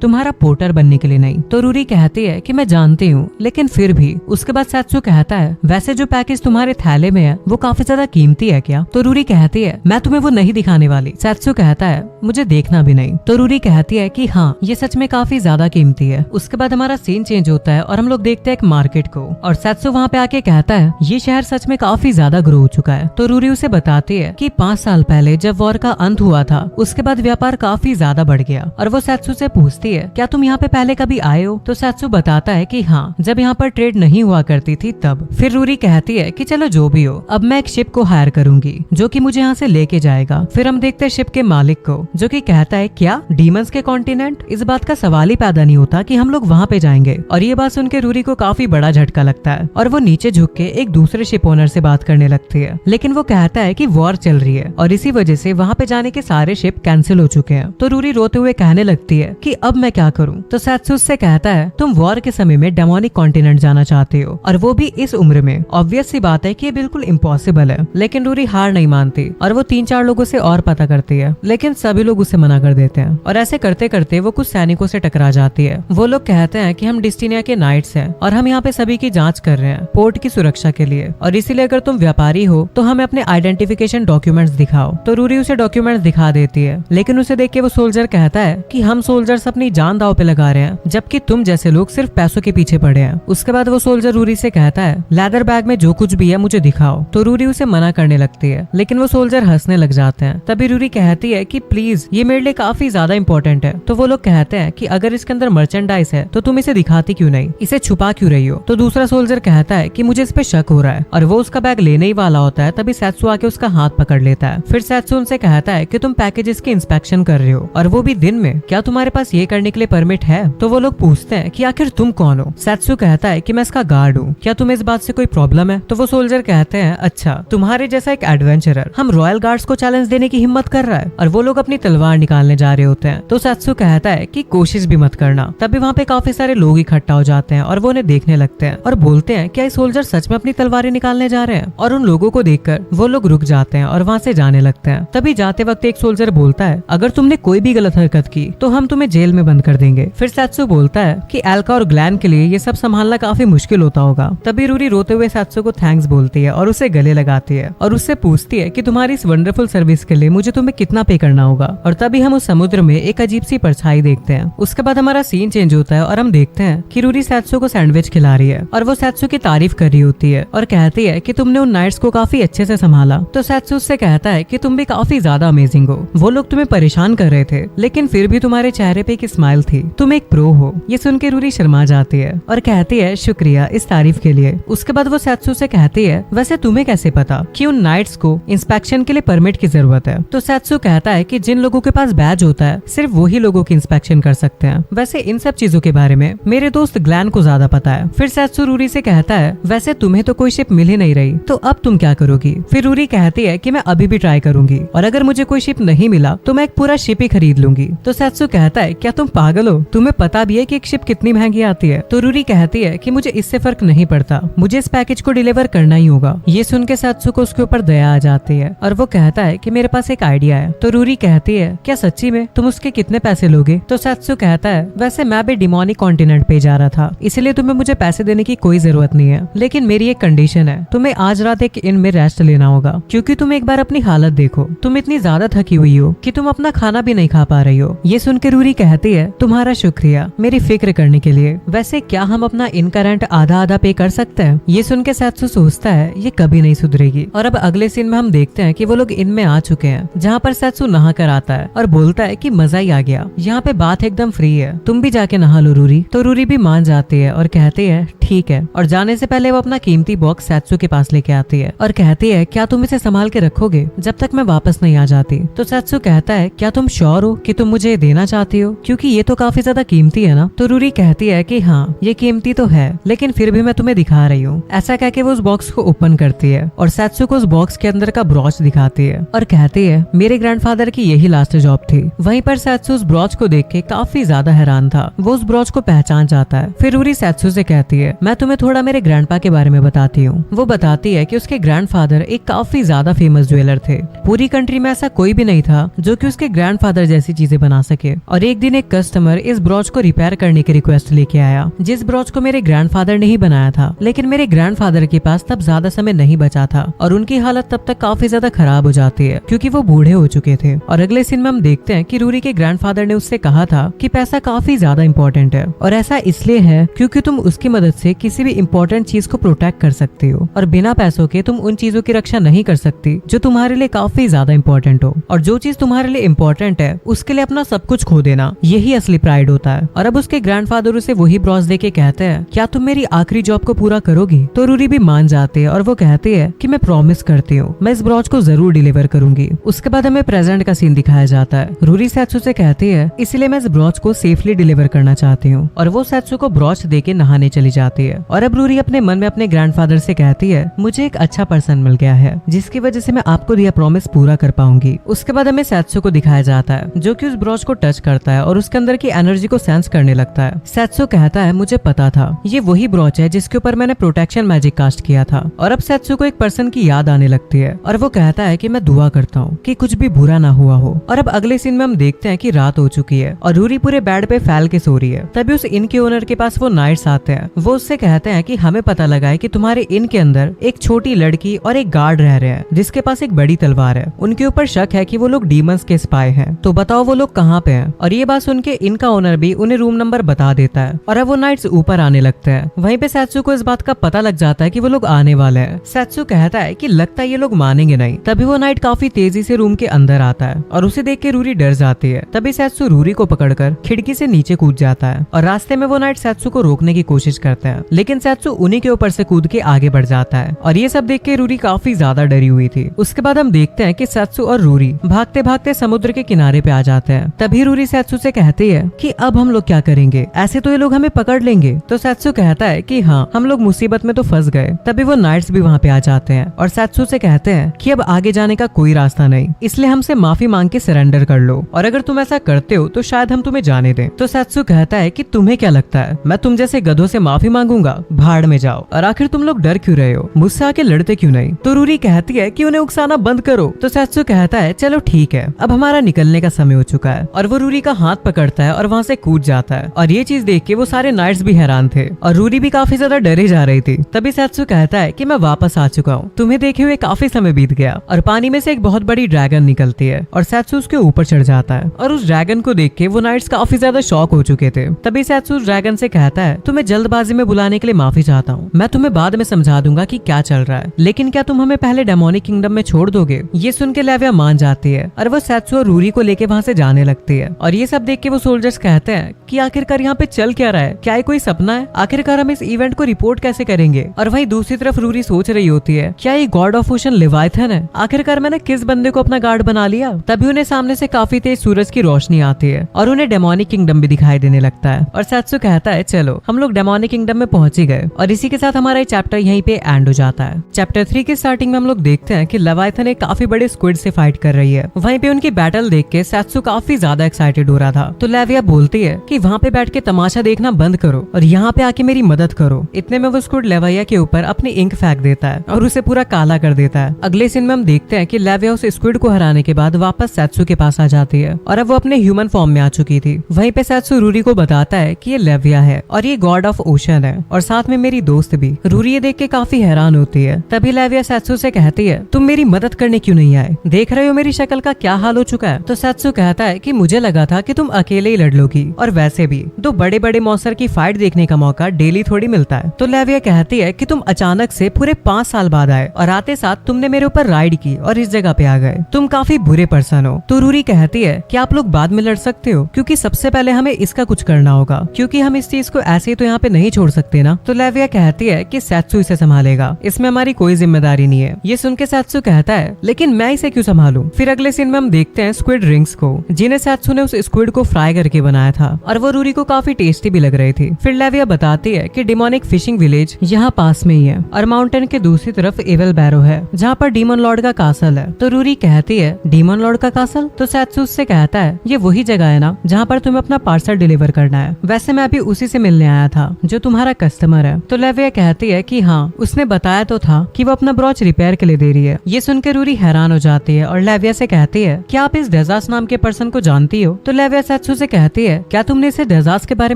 तुम्हारा पोर्टर बनने के लिए नहीं। तो रूरी कहती है कि मैं जानती हूँ, लेकिन फिर भी। उसके बाद सैत्सु कहता है वैसे जो पैकेज तुम्हारे थैले में है वो काफी ज्यादा कीमती है क्या? तो रूरी कहती है मैं तुम्हें वो नहीं दिखाने वाली। सैत्सु कहता है मुझे देखना भी नहीं। तो रूरी कहती है कि हाँ ये सच में काफी ज्यादा कीमती है। उसके बाद हमारा सीन चेंज होता है और हम लोग देखते हैं एक मार्केट को, और सैत्सु वहाँ पे आके कहता है ये शहर सच में काफी ज्यादा ग्रो हो चुका है। तो रूरी उसे बताती है कि 5 साल पहले जब वॉर का अंत हुआ था उसके बाद व्यापार काफी ज्यादा बढ़ गया। और वो सैत्सु से पूछती है क्या तुम यहाँ पे पहले कभी आए हो? तो सैत्सु बताता है कि हाँ, जब यहाँ पर ट्रेड नहीं हुआ करती थी तब। फिर रूरी कहती है कि चलो जो भी हो, अब मैं एक शिप को हायर करूंगी जो कि मुझे यहाँ से लेके जाएगा। फिर हम देखते हैं शिप के मालिक को, जो कि कहता है क्या डीमंस के कॉन्टिनेंट? इस बात का सवाल ही पैदा नहीं होता कि हम लोग वहाँ पे जाएंगे। और ये बात सुनकर रूरी को काफी बड़ा झटका लगता है और वो नीचे झुक के एक दूसरे शिप ओनर से बात करने लगती है, लेकिन वो कहता है कि वॉर चल रही है और इसी वजह से वहाँ पे जाने के सारे शिप कैंसिल हो चुके हैं। तो रूरी रोते हुए कहने लगती है कि अब मैं क्या करूँ? तो सैत्सु उससे कहता है तुम वॉर के समय में डेमोनिक कॉन्टिनेंट जाना चाहते हो और वो भी इस उम्र में। ऑब्वियस सी बात है कि ये बिल्कुल इम्पॉसिबल है, लेकिन रूरी हार नहीं मानती और वो 3-4 लोगों से और पता करती है, लेकिन सभी लोग उसे मना कर देते हैं। और ऐसे करते करते वो कुछ सैनिकों से टकरा जाती है। वो लोग कहते हैं कि हम डिस्टिनिया के नाइट्स हैं और हम यहाँ पे सभी की जांच कर रहे हैं पोर्ट की सुरक्षा के लिए, और इसीलिए अगर तुम व्यापारी हो तो हमें अपने आइडेंटिफिकेशन डॉक्यूमेंट्स दिखाओ। तो रूरी उसे डॉक्यूमेंट्स दिखा देती है, लेकिन उसे देख के वो सोल्जर कहता है कि हम सोल्जर्स अपनी जान दांव पे लगा रहे हैं, जबकि तुम जैसे लोग सिर्फ पैसों के पीछे पड़े हैं। उसके बाद वो सोल्जर रूरी से कहता है लेदर बैग में जो कुछ भी है मुझे दिखाओ। तो रूरी उसे मना करने लगती है, लेकिन वो सोल्जर हंसने लग जाते हैं। तभी रूरी कहती है कि प्लीज ये मेरे लिए काफी ज्यादा इंपॉर्टेंट है। तो वो लोग कहते हैं कि अगर इसके अंदर मर्चेंडाइज है तो तुम इसे दिखाती क्यों नहीं, इसे छुपा क्यों रही हो? तो दूसरा सोल्जर कहता है कि मुझे इस पे शक हो रहा है, और वो उसका बैग लेने ही वाला होता है। तभी सैत्सु आके उसका हाथ पकड़ लेता है। फिर सैत्सु उनसे कहता है कि तुम पैकेजेस की इंस्पेक्शन कर रहे हो और वो भी दिन में, क्या तुम्हारे पास ये करने के लिए परमिट है? तो वो लोग पूछते हैं कि आखिर तुम कौन हो? सैत्सु कहता है कि मैं इसका गार्ड हूँ, क्या तुम्हें इस बात से कोई प्रॉब्लम है? तो वो सोल्जर कहते हैं अच्छा, तुम्हारे जैसा एक एडवेंचरर हम रॉयल गार्ड्स को चैलेंज देने की हिम्मत कर रहा है? और वो लोग अपनी तलवार निकालने जा रहे होते हैं। तो सैत्सु कहता है कि कोशिश भी मत करना। तभी वहाँ पे काफी सारे लोग इकट्ठा हो जाते हैं और वो उन्हें देखने लगते हैं और बोलते हैं क्या ये सोल्जर सच में अपनी तलवारें निकालने जा रहे हैं? और उन लोगों को देखकर वो लोग रुक जाते हैं और वहाँ से जाने लगते हैं। तभी जाते वक्त एक सोल्जर बोलता है अगर तुमने कोई भी गलत हरकत की तो हम तुम्हें जेल में बंद कर देंगे। फिर सैत्सु बोलता है कि एल्का और ग्लैन के लिए ये सब संभालना काफी मुश्किल होता होगा। तभी रूरी रोते हुए सैत्सु को थैंक्स बोलती है और उसे गले लगाती है और उससे पूछती है कि तुम्हारी इस वंडरफुल सर्विस के लिए मुझे तुम्हें कितना पे करना होगा। और तभी हम उस समुद्र में एक अजीब सी परछाई देखते हैं। उसके बाद हमारा सीन चेंज होता है और हम देखते हैं कि रूरी सैत्सु को सैंडविच खिला रही है और वो सैत्सु की तारीफ कर रही होती है और कहती है कि तुमने उन नाइट्स को काफी अच्छे से संभाला। तो सैत्सु उससे कहता है कि तुम भी काफी ज्यादा अमेजिंग हो, वो लोग तुम्हें परेशान कर रहे थे लेकिन फिर भी तुम्हारे चेहरे पे एक स्माइल थी, तुम एक प्रो हो। ये सुन के रूरी शर्मा जाती है और कहती है शुक्रिया इस तारीफ के लिए। उसके बाद वो सैत्सु से कहती है वैसे तुम्हें कैसे पता कि उन नाइट्स को इंस्पेक्शन के लिए परमिट की जरूरत है? तो सैत्सु कहता है कि जिन लोगों के पास बैज होता है सिर्फ वही लोगों की इंस्पेक्शन कर सकते हैं। वैसे इन सब चीजों के बारे में मेरे दोस्त ग्लैन को ज्यादा पता है। फिर सैत्सु रूरी से कहता है वैसे तुम्हें तो कोई शिप मिल ही नहीं रही, तो अब तुम क्या करोगी? फिर रूरी कहती है कि मैं अभी भी ट्राई करूंगी और अगर मुझे कोई शिप नहीं मिला तो मैं एक पूरा शिप ही खरीद लूंगी। तो सैत्सु कहता है क्या तुम पागल हो, तुम्हें पता भी है कि एक शिप कितनी महंगी आती है? तो रूरी कहती है कि मुझे इससे फर्क नहीं पड़ता, मुझे इस पैकेज को डिलीवर करना ही होगा। ये सुन के सैत्सु को उसके ऊपर दया आ जाती है और वो कहता है कि मेरे पास एक आइडिया है। तो रूरी कहती है क्या सच्ची में? तुम उसके कितने पैसे लोगे? तो सैत्सु कहता है वैसे मैं भी डिमोनिक कॉन्टिनेंट पे जा रहा था, इसलिए तुम्हें मुझे पैसे देने की कोई जरूरत नहीं है, लेकिन मेरी एक कंडीशन है, तुम्हें आज रात एक इन में रेस्ट लेना होगा, क्योंकि तुम एक बार अपनी हालत देखो, तुम इतनी ज्यादा थकी हुई हो कि तुम अपना खाना भी नहीं खा पा रही हो। ये सुन के रूरी कहती है तुम्हारा शुक्रिया मेरी फिक्र करने के लिए, वैसे क्या हम अपना इन का रेंट आधा आधा पे कर सकते हैं? ये सुन के सैत्सु सोचता है ये कभी नहीं सुधरेगी। और अब अगले सीन में हम देखते हैं कि वो लोग इन में आ चुके हैं, जहाँ पर सैत्सु नहा कर आता है और बोलता है कि मजा ही आ गया, यहाँ पे बात एकदम फ्री है, तुम भी जाके नहा लो रूरी। तो रूरी भी मान जाती है और कहती है ठीक है, और जाने से पहले वो अपना कीमती बॉक्स सैत्सु के पास लेके आती है और कहती है क्या तुम इसे संभाल के रखोगे जब तक मैं वापस नहीं आ जाती? तो सैत्सु कहता है क्या तुम श्योर हो कि तुम मुझे देना चाहती हो, क्योंकि ये तो काफी ज्यादा कीमती है ना? तो रूरी कहती है कि हाँ ये कीमती तो है, लेकिन फिर भी मैं तुम्हें दिखा रही हूँ। ऐसा कह के वो उस बॉक्स को ओपन करती है और सैत्सु को उस बॉक्स के अंदर का ब्रॉच दिखाती है और कहती है मेरे ग्रैंडफादर की यही लास्ट जॉब थी। वहीं पर सैत्सु उस ब्रॉच को देख के काफी ज्यादा हैरान था, वो उस ब्रॉच को पहचान जाता है। फिर रूरी सैत्सु से कहती है मैं तुम्हें थोड़ा मेरे ग्रैंडपा के बारे में बताती हूँ। वो बताती है कि उसके ग्रैंडफादर एक काफी ज्यादा फेमस ज्वेलर थे। पूरी कंट्री में ऐसा कोई भी नहीं था जो कि उसके ग्रैंडफादर जैसी चीजें बना सके। और एक दिन एक कस्टमर इस ब्रॉच को रिपेयर करने की रिक्वेस्ट लेके आया, जिस ब्रॉच को मेरे ग्रैंडफादर ने ही बनाया था। लेकिन मेरे ग्रैंडफादर के पास तब ज्यादा समय नहीं बचा था और उनकी हालत तब तक काफी ज्यादा खराब हो जाती है क्योंकि वो बूढ़े हो चुके थे। और अगले सीन में हम देखते हैं कि रूरी के ग्रैंडफादर ने उससे कहा था कि पैसा काफी ज्यादा इंपॉर्टेंट है और ऐसा इसलिए है क्योंकि तुम उसकी मदद से किसी भी इंपॉर्टेंट चीज को प्रोटेक्ट कर सकते हो और बिना पैसों के तुम उन चीजों की रक्षा नहीं कर सकती जो तुम्हारे लिए काफी ज्यादा इंपॉर्टेंट हो। और जो चीज तुम्हारे लिए इंपॉर्टेंट है उसके लिए अपना सब कुछ खो देना, यही असली प्राइड होता है। और अब उसके ग्रैंडफादर उसे वही ब्रॉच देके कहते हैं, क्या तुम मेरी आखिरी जॉब को पूरा करोगी? तो रूरी भी मान जाती है और वो कहती है कि मैं प्रॉमिस करती हूँ, मैं इस ब्रॉच को जरूर डिलीवर करूंगी। उसके बाद हमें प्रेजेंट का सीन दिखाया जाता है। रूरी सैत्सू से कहती है, इसलिए मैं इस ब्रॉच को सेफली डिलीवर करना चाहती हूँ। और वो सैत्सू को ब्रॉच देके नहाने चली जाती है। और अब रूरी अपने मन में अपने ग्रैंडफादर से कहती है, मुझे एक अच्छा पर्सन मिल गया है जिसकी वजह से मैं आपको दिया प्रॉमिस पूरा कर पाऊंगी। उसके बाद हमें सैत्सू को दिखाया जाता है जो कि उस ब्रॉच को टच करता है और उसके अंदर की एनर्जी को सेंस करने लगता है। सैत्सू कहता है, मुझे पता था ये वही ब्रॉच है जिसके ऊपर मैंने प्रोटेक्शन मैजिक कास्ट किया था। और अब सैत्सू को एक पर्सन की याद आने लगती है और वो कहता है कि मैं दुआ करता हूँ कि कुछ भी बुरा ना हुआ हो। और अब अगले सीन में हम देखते हैं कि रात हो चुकी है और रूरी पूरे बेड पे फैल के सो रही है। तभी उस इन के ओनर के पास वो नाइट्स आते हैं। वो उससे कहते हैं कि हमें पता लगा है कि तुम्हारे इन के अंदर एक छोटी लड़की और एक गार्ड रह रहे हैं जिसके पास एक बड़ी तलवार है। उनके ऊपर शक है कि वो लोग डीमंस के स्पाई हैं। तो बताओ वो लोग कहाँ पे हैं? और ये बात सुन के इनका ओनर भी उन्हें रूम नंबर बता देता है और अब वो नाइट्स ऊपर आने लगते हैं। वहीं पे सैत्सू को इस बात का पता लग जाता है कि वो लोग आने वाले हैं। सैत्सू कहता है कि लगता है ये लोग मानेंगे नहीं। तभी वो नाइट काफी तेजी से रूम के अंदर आता है और उसे देख के रूरी डर जाती है। तभी सैत्सू रूरी को पकड़कर खिड़की से नीचे कूद जाता है और रास्ते में वो नाइट सैत्सू को रोकने की कोशिश करते हैं, लेकिन सैत्सू उन्हीं के ऊपर से कूद के आगे बढ़ जाता है। और ये सब देख के रूरी काफी ज्यादा डरी हुई थी। उसके बाद हम देखते हैं कि सैत्सू और रूरी भागते भागते समुद्र के किनारे पे आ जाते हैं। तभी रूरी सैत्सू से कहती है कि अब हम लोग क्या करेंगे, ऐसे तो ये लोग हमें पकड़ लेंगे। तो सैत्सू कहता है कि हाँ, हम लोग मुसीबत में तो फंस गए। तभी वो नाइट्स भी वहाँ पे आ जाते हैं और सैत्सू से कहते हैं कि अब आगे जाने का कोई रास्ता नहीं, इसलिए हमसे माफी मांग के सरेंडर कर लो और अगर तुम ऐसा करते हो तो शायद हम तुम्हें जाने दें। तो सैत्सू कहता है कि तुम्हें क्या लगता है मैं तुम जैसे गधों से माफी मांगूंगा? भाड़ में जाओ। और आखिर तुम लोग डर क्यों रहे हो, मुझसे आके लड़ते क्यों नहीं? तो रूरी कहती है कि उन्हें उकसाना बंद करो। तो सैत्सू कहता है चलो ठीक है, अब हमारा निकलने का समय हो चुका है। और वो रूरी का हाथ पकड़ता है और वहाँ से कूद जाता है। और ये चीज देख के वो सारे नाइट्स भी हैरान थे और रूरी भी काफी ज्यादा डरे जा रही थी। तभी सैत्सू कहता है कि मैं वापस आ चुका हूँ, तुम्हें देखे हुए काफी समय बीत गया। और पानी में से एक बहुत बड़ी ड्रैगन निकलती है और सैत्सू उसके ऊपर चढ़ जाता है। और उस ड्रैगन को देख के वो नाइट्स काफी ज्यादा शॉक हो चुके थे। तभी सैत्सू उस ड्रैगन से कहता है, तुम्हें जल्दबाजी में बुलाने के लिए माफी चाहता हूँ, मैं तुम्हें बाद में समझा दूंगा कि क्या चल रहा है, लेकिन क्या तुम हमें पहले डेमोनिक किंगडम में छोड़ दोगे? ये सुन के लेविया मान जाती है और वो सैत्सू और रूरी को लेके वहाँ से जाने लगती है। और ये सब देख के वो सोल्जर्स कहते हैं कि आखिरकार यहाँ पे चल क्या रहा है, क्या ये कोई सपना है? आखिरकार हम इस इवेंट को रिपोर्ट कैसे करेंगे? और वहीं दूसरी तरफ रूरी सोच रही होती है, क्या ये गॉड ऑफ ओशन लेवाइथन है? आखिरकार मैंने किस बंदे को अपना गार्ड बना लिया? तभी उन्हें सामने से काफी तेज सूरज की रोशनी आती है और उन्हें डेमोनिक किंगडम भी दिखाई देने लगता है। और सैत्सू कहता है चलो हम लोग डेमोनिक किंगडम में पहुंच ही गए। और इसी के साथ हमारा ये चैप्टर यहीं पे एंड हो जाता है। चैप्टर 3 की स्टार्टिंग में हम लोग देखते हैं कि लेवाइथन एक काफी बड़े स्क्विड से फाइट कर रही है। वहीं पे उनकी बैटल देख के सैत्सू काफी ज्यादा एक्साइटेड हो रहा था। तो लेविया बोलती है कि वहाँ पे बैठ के तमाशा देखना बंद करो और यहाँ पे आके मेरी मदद करो। इतने में वो स्क्विड लेविया के ऊपर अपनी इंक फेंक देता है और उसे पूरा काला कर देता है। अगले सीन में हम देखते हैं कि लेविया उस स्क्विड को हराने के बाद वापस सैत्सू के पास आ जाती है और अब वो अपने ह्यूमन फॉर्म में आ चुकी थी। वहीं पे सैत्सू रूरी को बताता है कि ये लेविया है और ये गॉड ऑफ ओशन है और साथ में मेरी दोस्त भी। रूरी ये देख के काफी हैरान होती है। तभी लेविया सैत्सू से कहती है, तुम मेरी मदद करने क्यों नहीं आए? देख रहे हो मेरी शक्ल का क्या हाल हो चुका है। तो सैत्सू कहता है कि मुझे लगा था कि तुम अकेले ही लड़ लोगी और वैसे भी दो बड़े बड़े मॉन्स्टर की फाइट देखने का मौका डेली थोड़ी मिलता है। तो लेविया कहती है कि तुम अचानक से पूरे 5 साल बाद आए और आते साथ तुमने मेरे ऊपर राइड की और इस जगह पे आ गए, तुम काफी बुरे पर्सन हो। तो रूरी कहती है कि आप लोग बाद में लड़ सकते हो क्योंकि सबसे पहले हमें इसका कुछ करना होगा, क्योंकि हम इस चीज को ऐसे ही तो यहाँ पे नहीं छोड़ सकते ना। तो लेविया कहती है कि सैत्सू इसे संभालेगा, इसमें हमारी कोई जिम्मेदारी नहीं है। ये सुन के सैत्सू कहता है, लेकिन मैं इसे क्यों संभालूं? फिर अगले सीन में हम देखते हैं स्क्विड रिंग्स को, जिन्हें सैत्सू ने उस स्क्विड को फ्राई करके बनाया था और वो रूरी को काफी टेस्टी भी लग रही थी। फिर लेविया बताती है कि डिमोनिक फिशिंग विलेज यहाँ पास में ही है और माउंटेन के दूसरी तरफ एवल बैरो है जहाँ पर डीमन लॉर्ड का कासल है। तो रूरी कहती है, डीमन लॉर्ड का कासल? तो सैत्सू उससे कहता है, ये वही जगह है ना जहाँ पर तुम्हें अपना पार्सल डिलीवर करना है। वैसे मैं अभी उसी से मिलने आया था जो तुम्हारे तुम्हारा कस्टमर है। तो लेविया कहती है कि हाँ, उसने बताया तो था कि वो अपना ब्रॉच रिपेयर के लिए दे रही है। ये सुनकर रूरी हैरान हो जाती है और लेविया से कहती है क्या आप इस डेजास नाम के पर्सन को जानती हो। तो लेविया सेत्सु से कहती है क्या तुमने इसे डेजास के बारे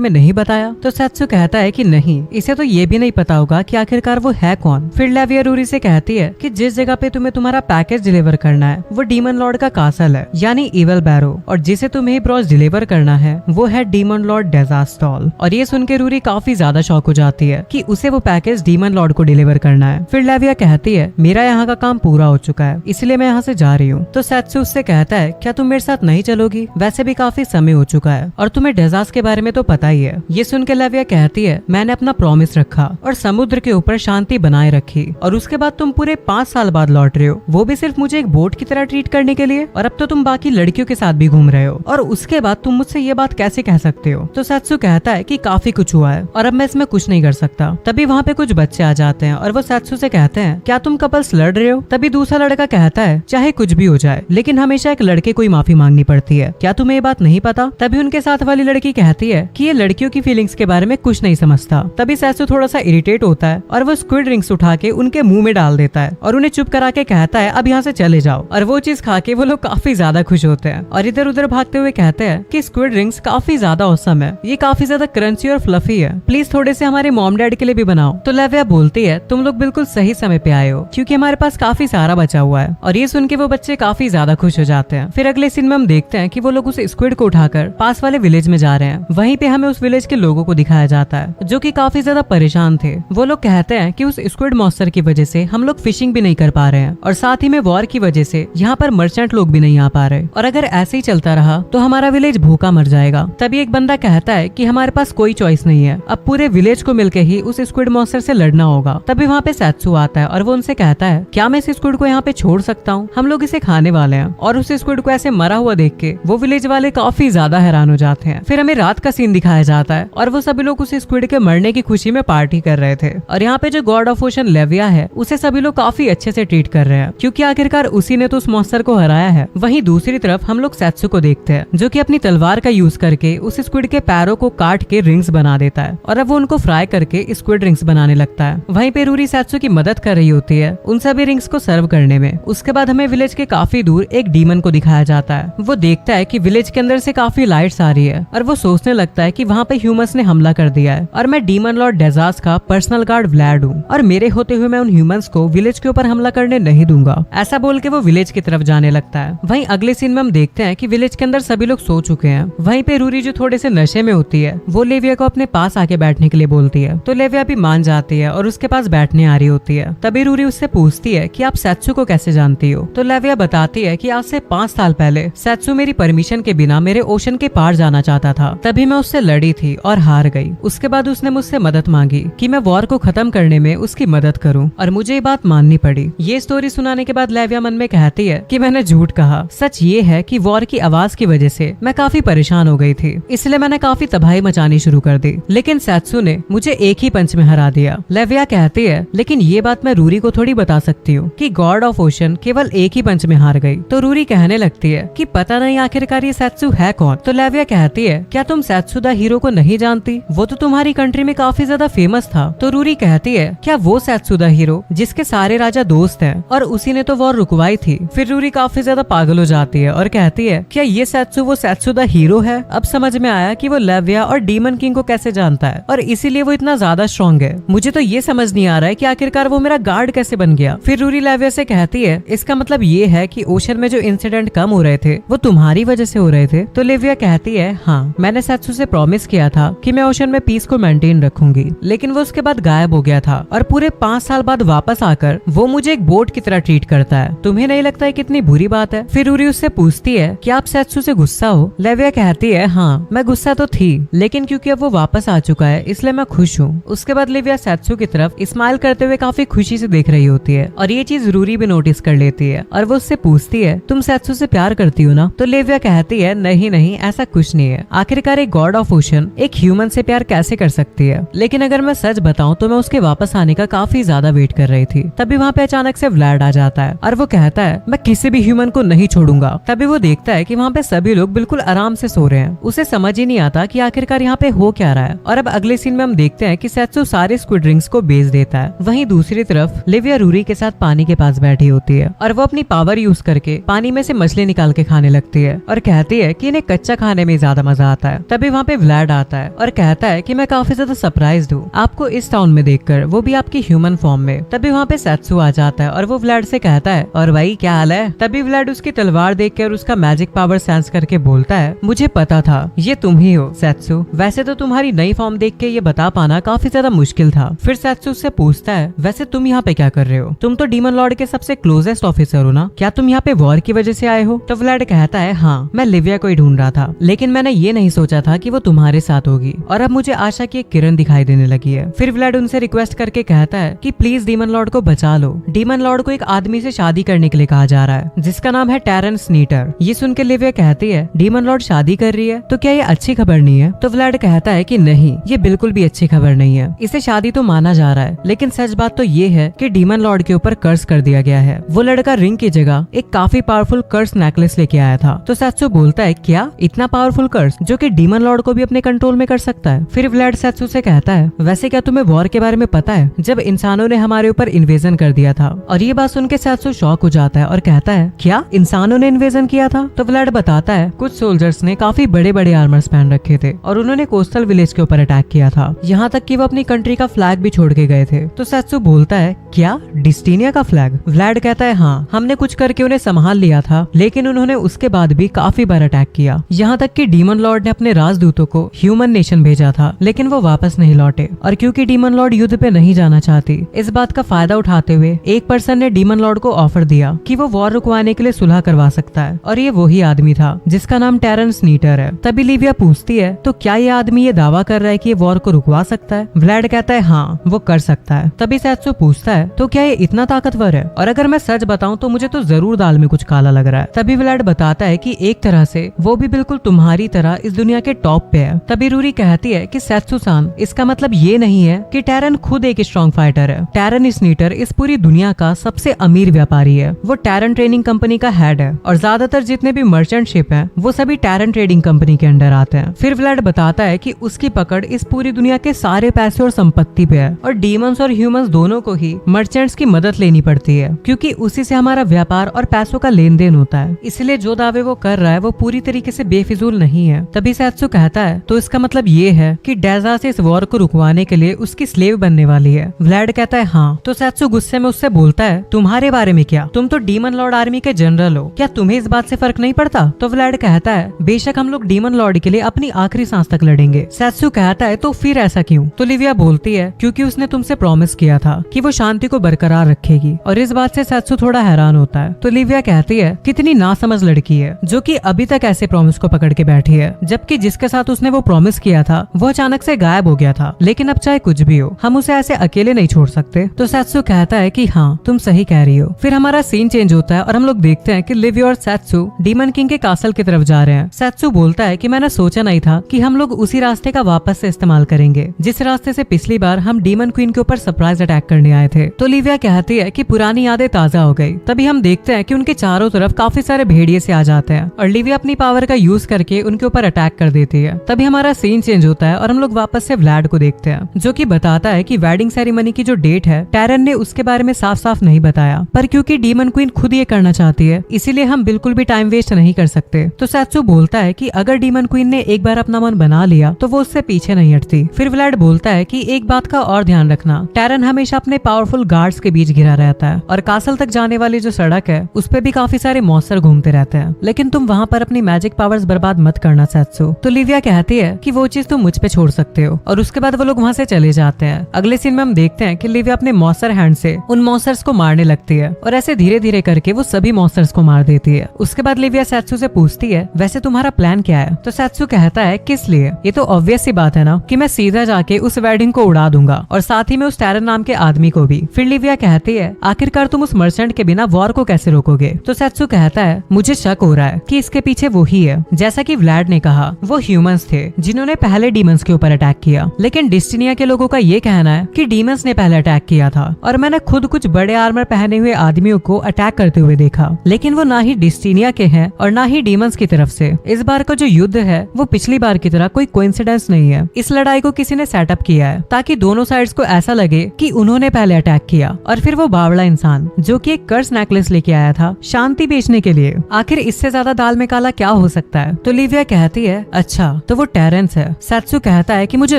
में नहीं बताया। तो सेत्सु कहता है कि नहीं, इसे तो ये भी नहीं पता होगा कि आखिरकार वो है कौन। फिर लेविया रूरी से कहती है कि जिस जगह पे तुम्हें तुम्हारा पैकेज डिलीवर करना है वो डीमन लॉर्ड का कासल है, यानी इवल बैरो, और जिसे तुम्हें ब्रॉच डिलीवर करना है वो है डीमन लॉर्ड डेजास्टॉल। और ये सुन के रूरी काफी ज्यादा शॉक हो जाती है कि उसे वो पैकेज डीमन लॉर्ड को डिलीवर करना है। फिर लेविया कहती है मेरा यहाँ का काम पूरा हो चुका है, इसलिए मैं यहाँ से जा रही हूँ। तो सेत्सु उससे कहता है क्या तुम मेरे साथ नहीं चलोगी, वैसे भी काफी समय हो चुका है और तुम्हें डेजास के बारे में तो पता ही है। ये सुन के लेविया कहती है मैंने अपना प्रॉमिस रखा और समुद्र के ऊपर शांति बनाए रखी, और उसके बाद तुम पूरे 5 साल बाद लौट रहे हो, वो भी सिर्फ मुझे एक बोट की तरह ट्रीट करने के लिए, और अब तो तुम बाकी लड़कियों के साथ भी घूम रहे हो, और उसके बाद तुम मुझसे ये बात कैसे कह सकते हो। तो सेत्सु कहता है कि काफी कुछ हुआ है और अब मैं इसमें कुछ नहीं कर सकता। तभी वहाँ पे कुछ बच्चे आ जाते हैं और वो सेत्सु से कहते हैं क्या तुम कपल्स लड़ रहे हो। तभी दूसरा लड़का कहता है चाहे कुछ भी हो जाए लेकिन हमेशा एक लड़के को ही माफी मांगनी पड़ती है, क्या तुम्हें ये बात नहीं पता। तभी उनके साथ वाली लड़की कहती है कि ये लड़कियों की फीलिंग्स के बारे में कुछ नहीं समझता। तभी सेत्सु थोड़ा सा इरिटेट होता है और वो स्क्विड रिंग्स उठा के उनके मुंह में डाल देता है और उन्हें चुप करा के कहता है अब यहाँ से चले जाओ। और वो चीज खा के वो लोग काफी ज्यादा खुश होते हैं और इधर उधर भागते हुए कहते हैं कि स्क्विड रिंग्स काफी ज्यादा औसम है, ये काफी ज्यादा क्रंची और फ्लफी है, प्लीज थोड़े से हमारे मॉम डैड के लिए भी बनाओ। तो लेविया बोलती है तुम लोग बिल्कुल सही समय पे आए हो क्योंकि हमारे पास काफी सारा बचा हुआ है। और ये सुन के वो बच्चे काफी ज्यादा खुश हो जाते हैं। फिर अगले सीन में हम देखते हैं कि वो लोग उस स्क्विड को उठाकर पास वाले विलेज में जा रहे हैं। वहीं पे हमें उस विलेज के लोगों को दिखाया जाता है जो कि काफी ज्यादा परेशान थे। वो लोग कहते हैं कि उस स्क्विड मॉन्स्टर की वजह से हम लोग फिशिंग भी नहीं कर पा रहे हैं और साथ ही में वॉर की वजह से यहाँ पर मर्चेंट लोग भी नहीं आ पा रहे, और अगर ऐसे ही चलता रहा तो हमारा विलेज भूखा मर जाएगा। तभी एक बंदा कहता है कि हमारे पास कोई चॉइस नहीं है, अब पूरे विलेज को मिलकर ही उस स्क्विड मॉन्स्टर से लड़ना होगा। तभी वहाँ पे सेत्सु आता है और वो उनसे कहता है क्या मैं इस स्क्विड को यहाँ पे छोड़ सकता हूँ, हम लोग इसे खाने वाले हैं। और उस स्क्विड को ऐसे मरा हुआ देख के वो विलेज वाले काफी ज्यादा हैरान हो जाते हैं। फिर हमें रात का सीन दिखाया जाता है और वो सभी लोग उस स्क्विड के मरने की खुशी में पार्टी कर रहे थे। और यहाँ पे जो गॉड ऑफ ओशन लेविया है उसे सभी लोग काफी अच्छे से ट्रीट कर रहे हैं क्योंकि आखिरकार उसी ने तो उस मॉन्स्टर को हराया है। वहीं दूसरी तरफ हम लोग सेत्सु को देखते हैं जो कि अपनी तलवार का यूज करके उस स्क्विड के पैरों को काट के रिंग्स बना देता है और अब वो उनको फ्राई करके स्क्विड रिंग्स बनाने लगता है। वहीं पे रूरी सेत्सु की मदद कर रही होती है उन सभी रिंग्स को सर्व करने में। उसके बाद हमें विलेज के काफी दूर एक डीमन को दिखाया जाता है। वो देखता है कि विलेज के अंदर से काफी लाइट्स आ रही है और वो सोचने लगता है कि वहाँ पे ह्यूमंस ने हमला कर दिया है और मैं डीमन लॉर्ड डेजास का पर्सनल गार्ड व्लाड हूँ और मेरे होते हुए मैं उन ह्यूमंस को विलेज के ऊपर हमला करने नहीं दूंगा। ऐसा बोल के वो विलेज की तरफ जाने लगता है। वहीं अगले सीन में हम देखते हैं कि विलेज के अंदर सभी लोग सो चुके हैं। वहीं पे रूरी जो थोड़े से नशे में होती है वो लेविया को अपने पास आके बैठने के लिए बोलती है। तो लेविया भी मान जाती है और उसके पास बैठने आ रही होती है। तभी रूरी उससे पूछती है कि आप सेत्सु को कैसे जानती हो। तो लेविया बताती है कि आज से 5 साल पहले सेत्सु मेरी परमिशन के बिना मेरे ओशन के पार जाना चाहता था, तभी मैं उससे लड़ी थी और हार गई। उसके बाद उसने मुझसे मदद मांगी कि मैं वॉर को खत्म करने में उसकी मदद करूं और मुझे ये बात माननी पड़ी। ये स्टोरी सुनाने के बाद लेविया मन में कहती है कि मैंने झूठ कहा। सच ये है कि वॉर की आवाज की वजह से मैं काफी परेशान हो गई थी, इसलिए मैंने काफी तबाही मचानी शुरू कर दी, लेकिन सेत्सु ने मुझे एक ही पंच में हरा दिया। लेविया कहती है लेकिन ये बात मैं रूरी को थोड़ी बता सकती हूँ कि गॉड ऑफ ओशन केवल एक ही पंच में हार गई। तो रूरी कहने लगती है कि पता नहीं आखिरकार ये सेत्सु है कौन। तो लेविया कहती है क्या तुम सेत्सु द हीरो को नहीं जानती, वो तो तुम्हारी कंट्री में काफी ज्यादा फेमस था। तो रूरी कहती है क्या वो सेत्सु द हीरो जिसके सारे राजा दोस्त हैं और उसी ने तो वॉर रुकवाई थी। फिर रूरी काफी ज्यादा पागल हो जाती है और कहती है क्या ये सेत्सु वो सेत्सु द हीरो है। अब समझ में आया कि वो लेविया और डीमन किंग को कैसे जानता है और इसीलिए वो इतना ज्यादा स्ट्रॉन्ग है। मुझे तो ये समझ नहीं आ रहा है कि आखिरकार वो मेरा गार्ड कैसे बन गया। फिर रूरी लेविया से कहती है इसका मतलब ये है कि ओशन में जो इंसिडेंट कम हो रहे थे वो तुम्हारी वजह से हो रहे थे। तो लेविया कहती है हाँ, मैंने सेत्सु से प्रॉमिस किया था कि मैं ओशन में पीस को मेंटेन रखूंगी, लेकिन वो उसके बाद गायब हो गया था और पूरे 5 साल बाद वापस आकर वो मुझे एक बोट की तरह ट्रीट करता है। तुम्हें नहीं लगता है कितनी बुरी बात है। फिर रूरी उससे पूछती है कि आप सेत्सु से गुस्सा हो। लेविया कहती है हाँ, मैं गुस्सा तो थी, लेकिन क्योंकि अब वो वापस आ चुका है इसलिए मैं खुश हूँ। उसके बाद लेविया सेत्सु की तरफ स्माइल करते हुए काफी खुशी से देख रही होती है और ये चीज रूरी भी नोटिस कर लेती है और वो उससे पूछती है तुम सेत्सु से प्यार करती हो ना। तो लेविया कहती है नहीं नहीं, ऐसा कुछ नहीं है। आखिरकार एक गॉड ऑफ ओशन एक ह्यूमन से प्यार कैसे कर सकती है। लेकिन अगर मैं सच बताऊं तो मैं उसके वापस आने का काफी ज्यादा वेट कर रही थी। तभी वहाँ पे अचानक से व्लाड आ जाता है और वो कहता है मैं किसी भी ह्यूमन को नहीं छोड़ूंगा। तभी वो देखता है कि वहाँ पे सभी लोग बिल्कुल आराम से सो रहे हैं। उसे समझ ही नहीं आता कि आखिरकार यहाँ पे हो क्या रहा है। और अब अगले सीन में हम देखते हैं कि सेत्सु सारे स्क्विड रिंग्स को बेच देता है। वहीं दूसरी तरफ लिविया रूरी के साथ पानी के पास बैठी होती है और वो अपनी पावर यूज करके पानी में से मछली निकाल के खाने लगती है और कहती है कि इन्हें कच्चा खाने में ज्यादा मजा आता है। तभी वहाँ पे व्लाड आता है और कहता है कि मैं काफी ज्यादा सरप्राइज्ड हूँ आपको इस टाउन में देखकर, वो भी आपकी ह्यूमन फॉर्म में। तभी वहाँ पे सेत्सु आ जाता है और वो व्लाड से कहता है और भाई क्या हाल है। तभी व्लाड उसकी तलवार देखकर उसका मैजिक पावर सेंस करके बोलता है मुझे पता था ये तुम ही हो सेत्सु, वैसे तो तुम्हारी नई फॉर्म देख के ये बता पाना काफी ज्यादा मुश्किल था। फिर सेत्सु उससे पूछता है वैसे तुम यहाँ पे क्या कर रहे हो, तुम तो डीमन लॉर्ड के सबसे क्लोजेस्ट ऑफिसर हो ना, क्या तुम यहाँ पे वॉर की वजह से आए हो। तो व्लाड कहता है हाँ मैं लिविया को ही ढूंढ रहा था, लेकिन मैंने ये नहीं सोचा था कि वो तुम्हारे साथ होगी और अब मुझे आशा की एक किरण दिखाई देने लगी है। फिर व्लाड उनसे रिक्वेस्ट करके कहता है कि प्लीज डीमन लॉर्ड को बचा लो। डीमन लॉर्ड को एक आदमी से शादी करने के लिए कहा जा रहा है जिसका नाम है टैरन स्नीटर। ये सुन के लिविया कहती है डीमन लॉर्ड शादी कर रही है तो क्या ये अच्छी खबर नहीं है। तो व्लाड कहता है कि नहीं ये बिल्कुल भी अच्छी खबर नहीं है, इसे शादी तो माना जा रहा है लेकिन सच बात तो ये है कि डीमन लॉर्ड के ऊपर कर्स कर दिया गया है। वो लड़का रिंग की जगह एक काफी पावरफुल कर्स नेकलेस लेके आया था। तो सेत्सु बोलता है क्या इतना पावरफुल कर्स जो कि डीमन लॉर्ड को भी अपने कंट्रोल में कर सकता है। फिर व्लाड सेत्सु से कहता है वैसे क्या तुम्हें वॉर के बारे में पता है, जब इंसानों ने हमारे ऊपर इन्वेजन कर दिया था। और ये बात सुन के सेत्सु शॉक हो जाता है और कहता है क्या इंसानों ने इन्वेजन किया था। तो व्लाड बताता है कुछ सोल्जर्स ने काफी बड़े बड़े आर्मर्स पहन रखे थे और उन्होंने कोस्टल विलेज के ऊपर अटैक किया था, यहाँ तक कि वो अपनी कंट्री का फ्लैग भी छोड़ के गए थे। तो सेत्सु बोलता है क्या डिस्टिनिया का फ्लैग। व्लाड कहता है हाँ हमने कुछ करके उन्हें संभाल लिया था लेकिन उन्होंने उसके बाद भी काफी बार अटैक किया, यहाँ तक कि डीमन लॉर्ड ने अपने राजदूतों को ह्यूमन नेशन भेजा था लेकिन वो वापस नहीं लौटे। और क्योंकि डीमन लॉर्ड युद्ध पे नहीं जाना चाहती, इस बात का फायदा उठाते हुए एक पर्सन ने डीमन लॉर्ड को ऑफर दिया कि वो वॉर रुकवाने के लिए सुलह करवा सकता है और ये वही आदमी था जिसका नाम टैरन स्नीटर है। तभी लिविया पूछती है तो क्या ये आदमी ये दावा कर रहा है कि ये वॉर को रुकवा सकता है। व्लाड कहता है हाँ वो कर सकता है। तभी सेत्सु पूछता है तो क्या ये इतना ताकतवर है, और अगर मैं सच बताऊं तो मुझे तो जरूर दाल में कुछ काला लग रहा है। तभी व्लाड बताता है कि एक तरह से वो भी बिल्कुल तुम्हारी तरह इस दुनिया के टॉप पे है। तभी रूरी कहती है कि सेत्सु सान इसका मतलब ये नहीं है कि टैरन खुद एक स्ट्रॉन्ग फाइटर है। टैरन स्नीटर इस पूरी दुनिया का सबसे अमीर व्यापारी है, वो टैरन ट्रेडिंग कंपनी का हेड है और ज्यादातर जितने भी मर्चेंट शिप है वो सभी टैरन ट्रेडिंग कंपनी के अंडर आते हैं। फिर व्लाड बताता है कि उसकी पकड़ इस पूरी दुनिया के सारे पैसे और संपत्ति पे है और डीमंस और ह्यूमंस दोनों को ही मर्चेंट्स की मदद लेनी पड़ती है क्योंकि उसी से हमारा व्यापार और पैसों का लेन देन होता है। इसलिए जो दावे वो कर रहा है वो पूरी तरीके से बेफिजूल नहीं है। तभी सेत्सु कहता है तो इसका मतलब ये है कि डेजा से इस वॉर को रुकवाने के लिए उसकी स्लेव बनने वाली है। व्लाड कहता है हाँ। तो सेत्सु गुस्से में उससे बोलता है तुम्हारे बारे में क्या, तुम तो डीमन लॉर्ड आर्मी के जनरल हो, क्या तुम्हें इस बात से फर्क नहीं पड़ता। तो व्लाड कहता है बेशक हम लोग डीमन लॉर्ड के लिए अपनी आखिरी सांस तक लड़ेंगे। सेत्सु कहता है तो फिर ऐसा क्यों। तो लिविया बोलती है क्योंकि उसने तुमसे प्रॉमिस किया था कि वो शांति को बरकरार रखेगी। और इस बात से सेत्सु थोड़ा हैरान होता है। तो लिविया कहती है कितनी नासमझ लड़की है जो कि अभी तक ऐसे प्रॉमिस को पकड़ के बैठी है, जबकि जिसके साथ उसने वो प्रॉमिस किया था वो अचानक से गायब हो गया था। लेकिन अब चाहे कुछ भी हो हम उसे ऐसे अकेले नहीं छोड़ सकते। तो सेत्सु कहता है कि हाँ तुम सही कह रही हो। फिर हमारा सीन चेंज होता है और हम लोग देखते हैं कि लिविया और सेत्सु डीमन किंग के कासल की तरफ जा रहे हैं। सेत्सु बोलता है कि मैंने सोचा नहीं था कि हम लोग उसी रास्ते का वापस से इस्तेमाल करेंगे जिस रास्ते से पिछली बार हम डीमन क्वीन के ऊपर सरप्राइज अटैक करने आए थे। तो लिविया कहती है कि पुरानी यादें ताजा हो गई। तभी हम देखते हैं कि उनके चारों तरफ काफी सारे भेड़िए से आ जाते हैं और लिविया अपनी पावर का यूज करके उनके ऊपर अटैक कर देती है। तभी हमारा सीन चेंज होता है और हम लोग वापस से व्लाड को देखते हैं जो कि बताता है कि वेडिंग सेरेमनी की जो डेट है टैरन ने उसके बारे में साफ साफ नहीं बताया, पर क्योंकि डीमन क्वीन खुद ये करना चाहती है इसीलिए हम बिल्कुल भी टाइम वेस्ट नहीं कर सकते। तो सेत्सु बोलता है कि अगर डीमन क्वीन ने एक बार अपना मन बना लिया तो वो उससे पीछे नहीं हटती। फिर व्लाड बोलता है कि एक बात का और ध्यान रखना, टैरन हमेशा अपने पावरफुल गार्ड्स के बीच घिरा रहता है और कासल तक जाने वाली जो सड़क है उस पे भी काफी सारे मॉन्स्टर घूमते रहते हैं, लेकिन तुम वहाँ पर अपनी मैजिक पावर्स बर्बाद मत करना सेत्सु। तो लिविया कहती है कि वो चीज तुम मुझ पे छोड़ सकते हो और उसके बाद वो लोग वहाँ से चले जाते हैं। अगले सीन में हम देखते हैं कि लिविया अपने मॉन्स्टर हैंड से उन मॉन्स्टर्स को मारने लगती है और ऐसे धीरे धीरे करके वो सभी मॉन्स्टर्स को मार देती है। उसके बाद लिविया सेत्सु से पूछती है वैसे तुम्हारा प्लान क्या है। तो सेत्सु कहता है किस लिए, ये तो ऑब्वियस सी बात है ना कि मैं सीधा जाके उस वेडिंग को उड़ा दूंगा और साथ ही में उस टैरन नाम के आदमी को भी। फिर लिविया कहती है आखिरकार तुम उस मर्चेंट के बिना वॉर को कैसे रोकोगे। तो सेत्सु कहता है मुझे शक हो रहा है कि इसके पीछे वो ही है। जैसा कि व्लाड ने कहा वो ह्यूमंस थे जिन्होंने पहले डीमंस के ऊपर अटैक किया, लेकिन डिस्टिनिया के लोगों का ये कहना है कि डीमंस ने पहले अटैक किया था और मैंने खुद कुछ बड़े आर्मर पहने हुए आदमियों को अटैक करते हुए देखा, लेकिन वो ना ही डिस्टिनिया के हैं और ना ही डीमंस की तरफ से। इस बार का जो युद्ध है वो पिछली बार की तरह कोई कोइंसिडेंस नहीं है। इस लड़ाई को को किसी ने सेटअप किया है ताकि दोनों साइड्स को ऐसा लगे कि उन्होंने पहले अटैक किया। और फिर वो बावड़ा इंसान जो कि एक कर्स नेकलेस लेके आया था शांति बेचने के लिए, आखिर इससे ज्यादा दाल में काला क्या हो सकता है? तो लिविया कहती है अच्छा तो वो टेरेंस है। सैत्सू कहता है कि मुझे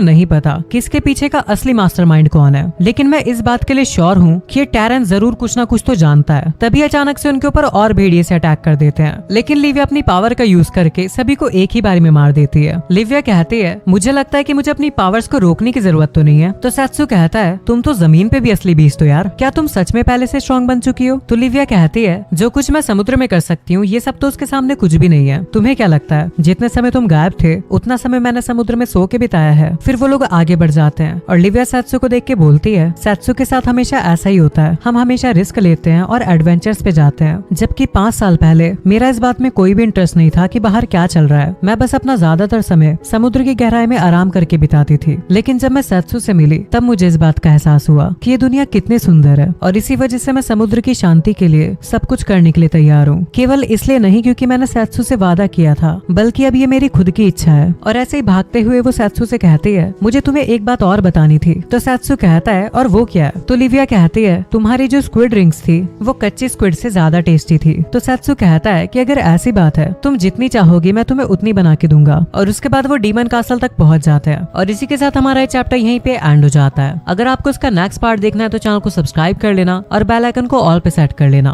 नहीं पता किसके पीछे का असली मास्टरमाइंड कौन है, लेकिन मैं इस बात के लिए श्योर हूँ कि ये टेरेंस जरूर कुछ ना कुछ तो जानता है। तभी अचानक से उनके ऊपर और भेड़िए से अटैक कर देते हैं, लेकिन लिविया अपनी पावर का यूज करके सभी को एक ही बारी में मार देती है। लिविया कहती है मुझे लगता है कि मुझे अपनी पावर्स को रोकने की जरूरत तो नहीं है। तो सैत्सू कहता है तुम तो जमीन पे भी असली बीस्ट हो यार, क्या तुम सच में पहले से स्ट्रॉन्ग बन चुकी हो? तो लिविया कहती है जो कुछ मैं समुद्र में कर सकती हूँ ये सब तो उसके सामने कुछ भी नहीं है। तुम्हें क्या लगता है जितने समय तुम गायब थे उतना समय मैंने समुद्र में सो के बिताया है। फिर वो लोग आगे बढ़ जाते हैं और लिविया सैत्सू को देख के बोलती है सैत्सू के साथ हमेशा ऐसा ही होता है, हम हमेशा रिस्क लेते हैं और एडवेंचर्स पे जाते हैं। जबकि 5 साल पहले मेरा इस बात में कोई भी इंटरेस्ट नहीं था कि बाहर क्या चल रहा है, मैं बस अपना ज्यादातर समय समुद्र की गहराई में आराम करके बिताती थी। लेकिन जब मैं सैत्सू से मिली तब मुझे इस बात का एहसास हुआ कि ये दुनिया कितनी सुंदर है और इसी वजह से मैं समुद्र की शांति के लिए सब कुछ करने के लिए तैयार हूँ। केवल इसलिए नहीं क्योंकि मैंने सैत्सू से वादा किया था, बल्कि अब ये मेरी खुद की इच्छा है। और ऐसे ही भागते हुए वो सैत्सू से कहती है मुझे तुम्हें एक बात और बतानी थी। तो सैत्सू कहता है और वो क्या? तो लिविया कहती है तुम्हारी जो स्क्विड रिंग्स थी वो कच्ची स्क्विड से ज्यादा टेस्टी थी। तो सैत्सू कहता है कि अगर ऐसी बात है तुम जितनी चाहोगी मैं तुम्हें उतनी बना के दूंगा। और उसके बाद वो डीमन कासल तक पहुंच जाते हैं और इसी के साथ हमारा ये चैप्टर यहीं पे एंड हो जाता है। अगर आपको इसका नेक्स्ट पार्ट देखना है तो चैनल को सब्सक्राइब कर लेना और बेल आइकन को ऑल पे सेट कर लेना।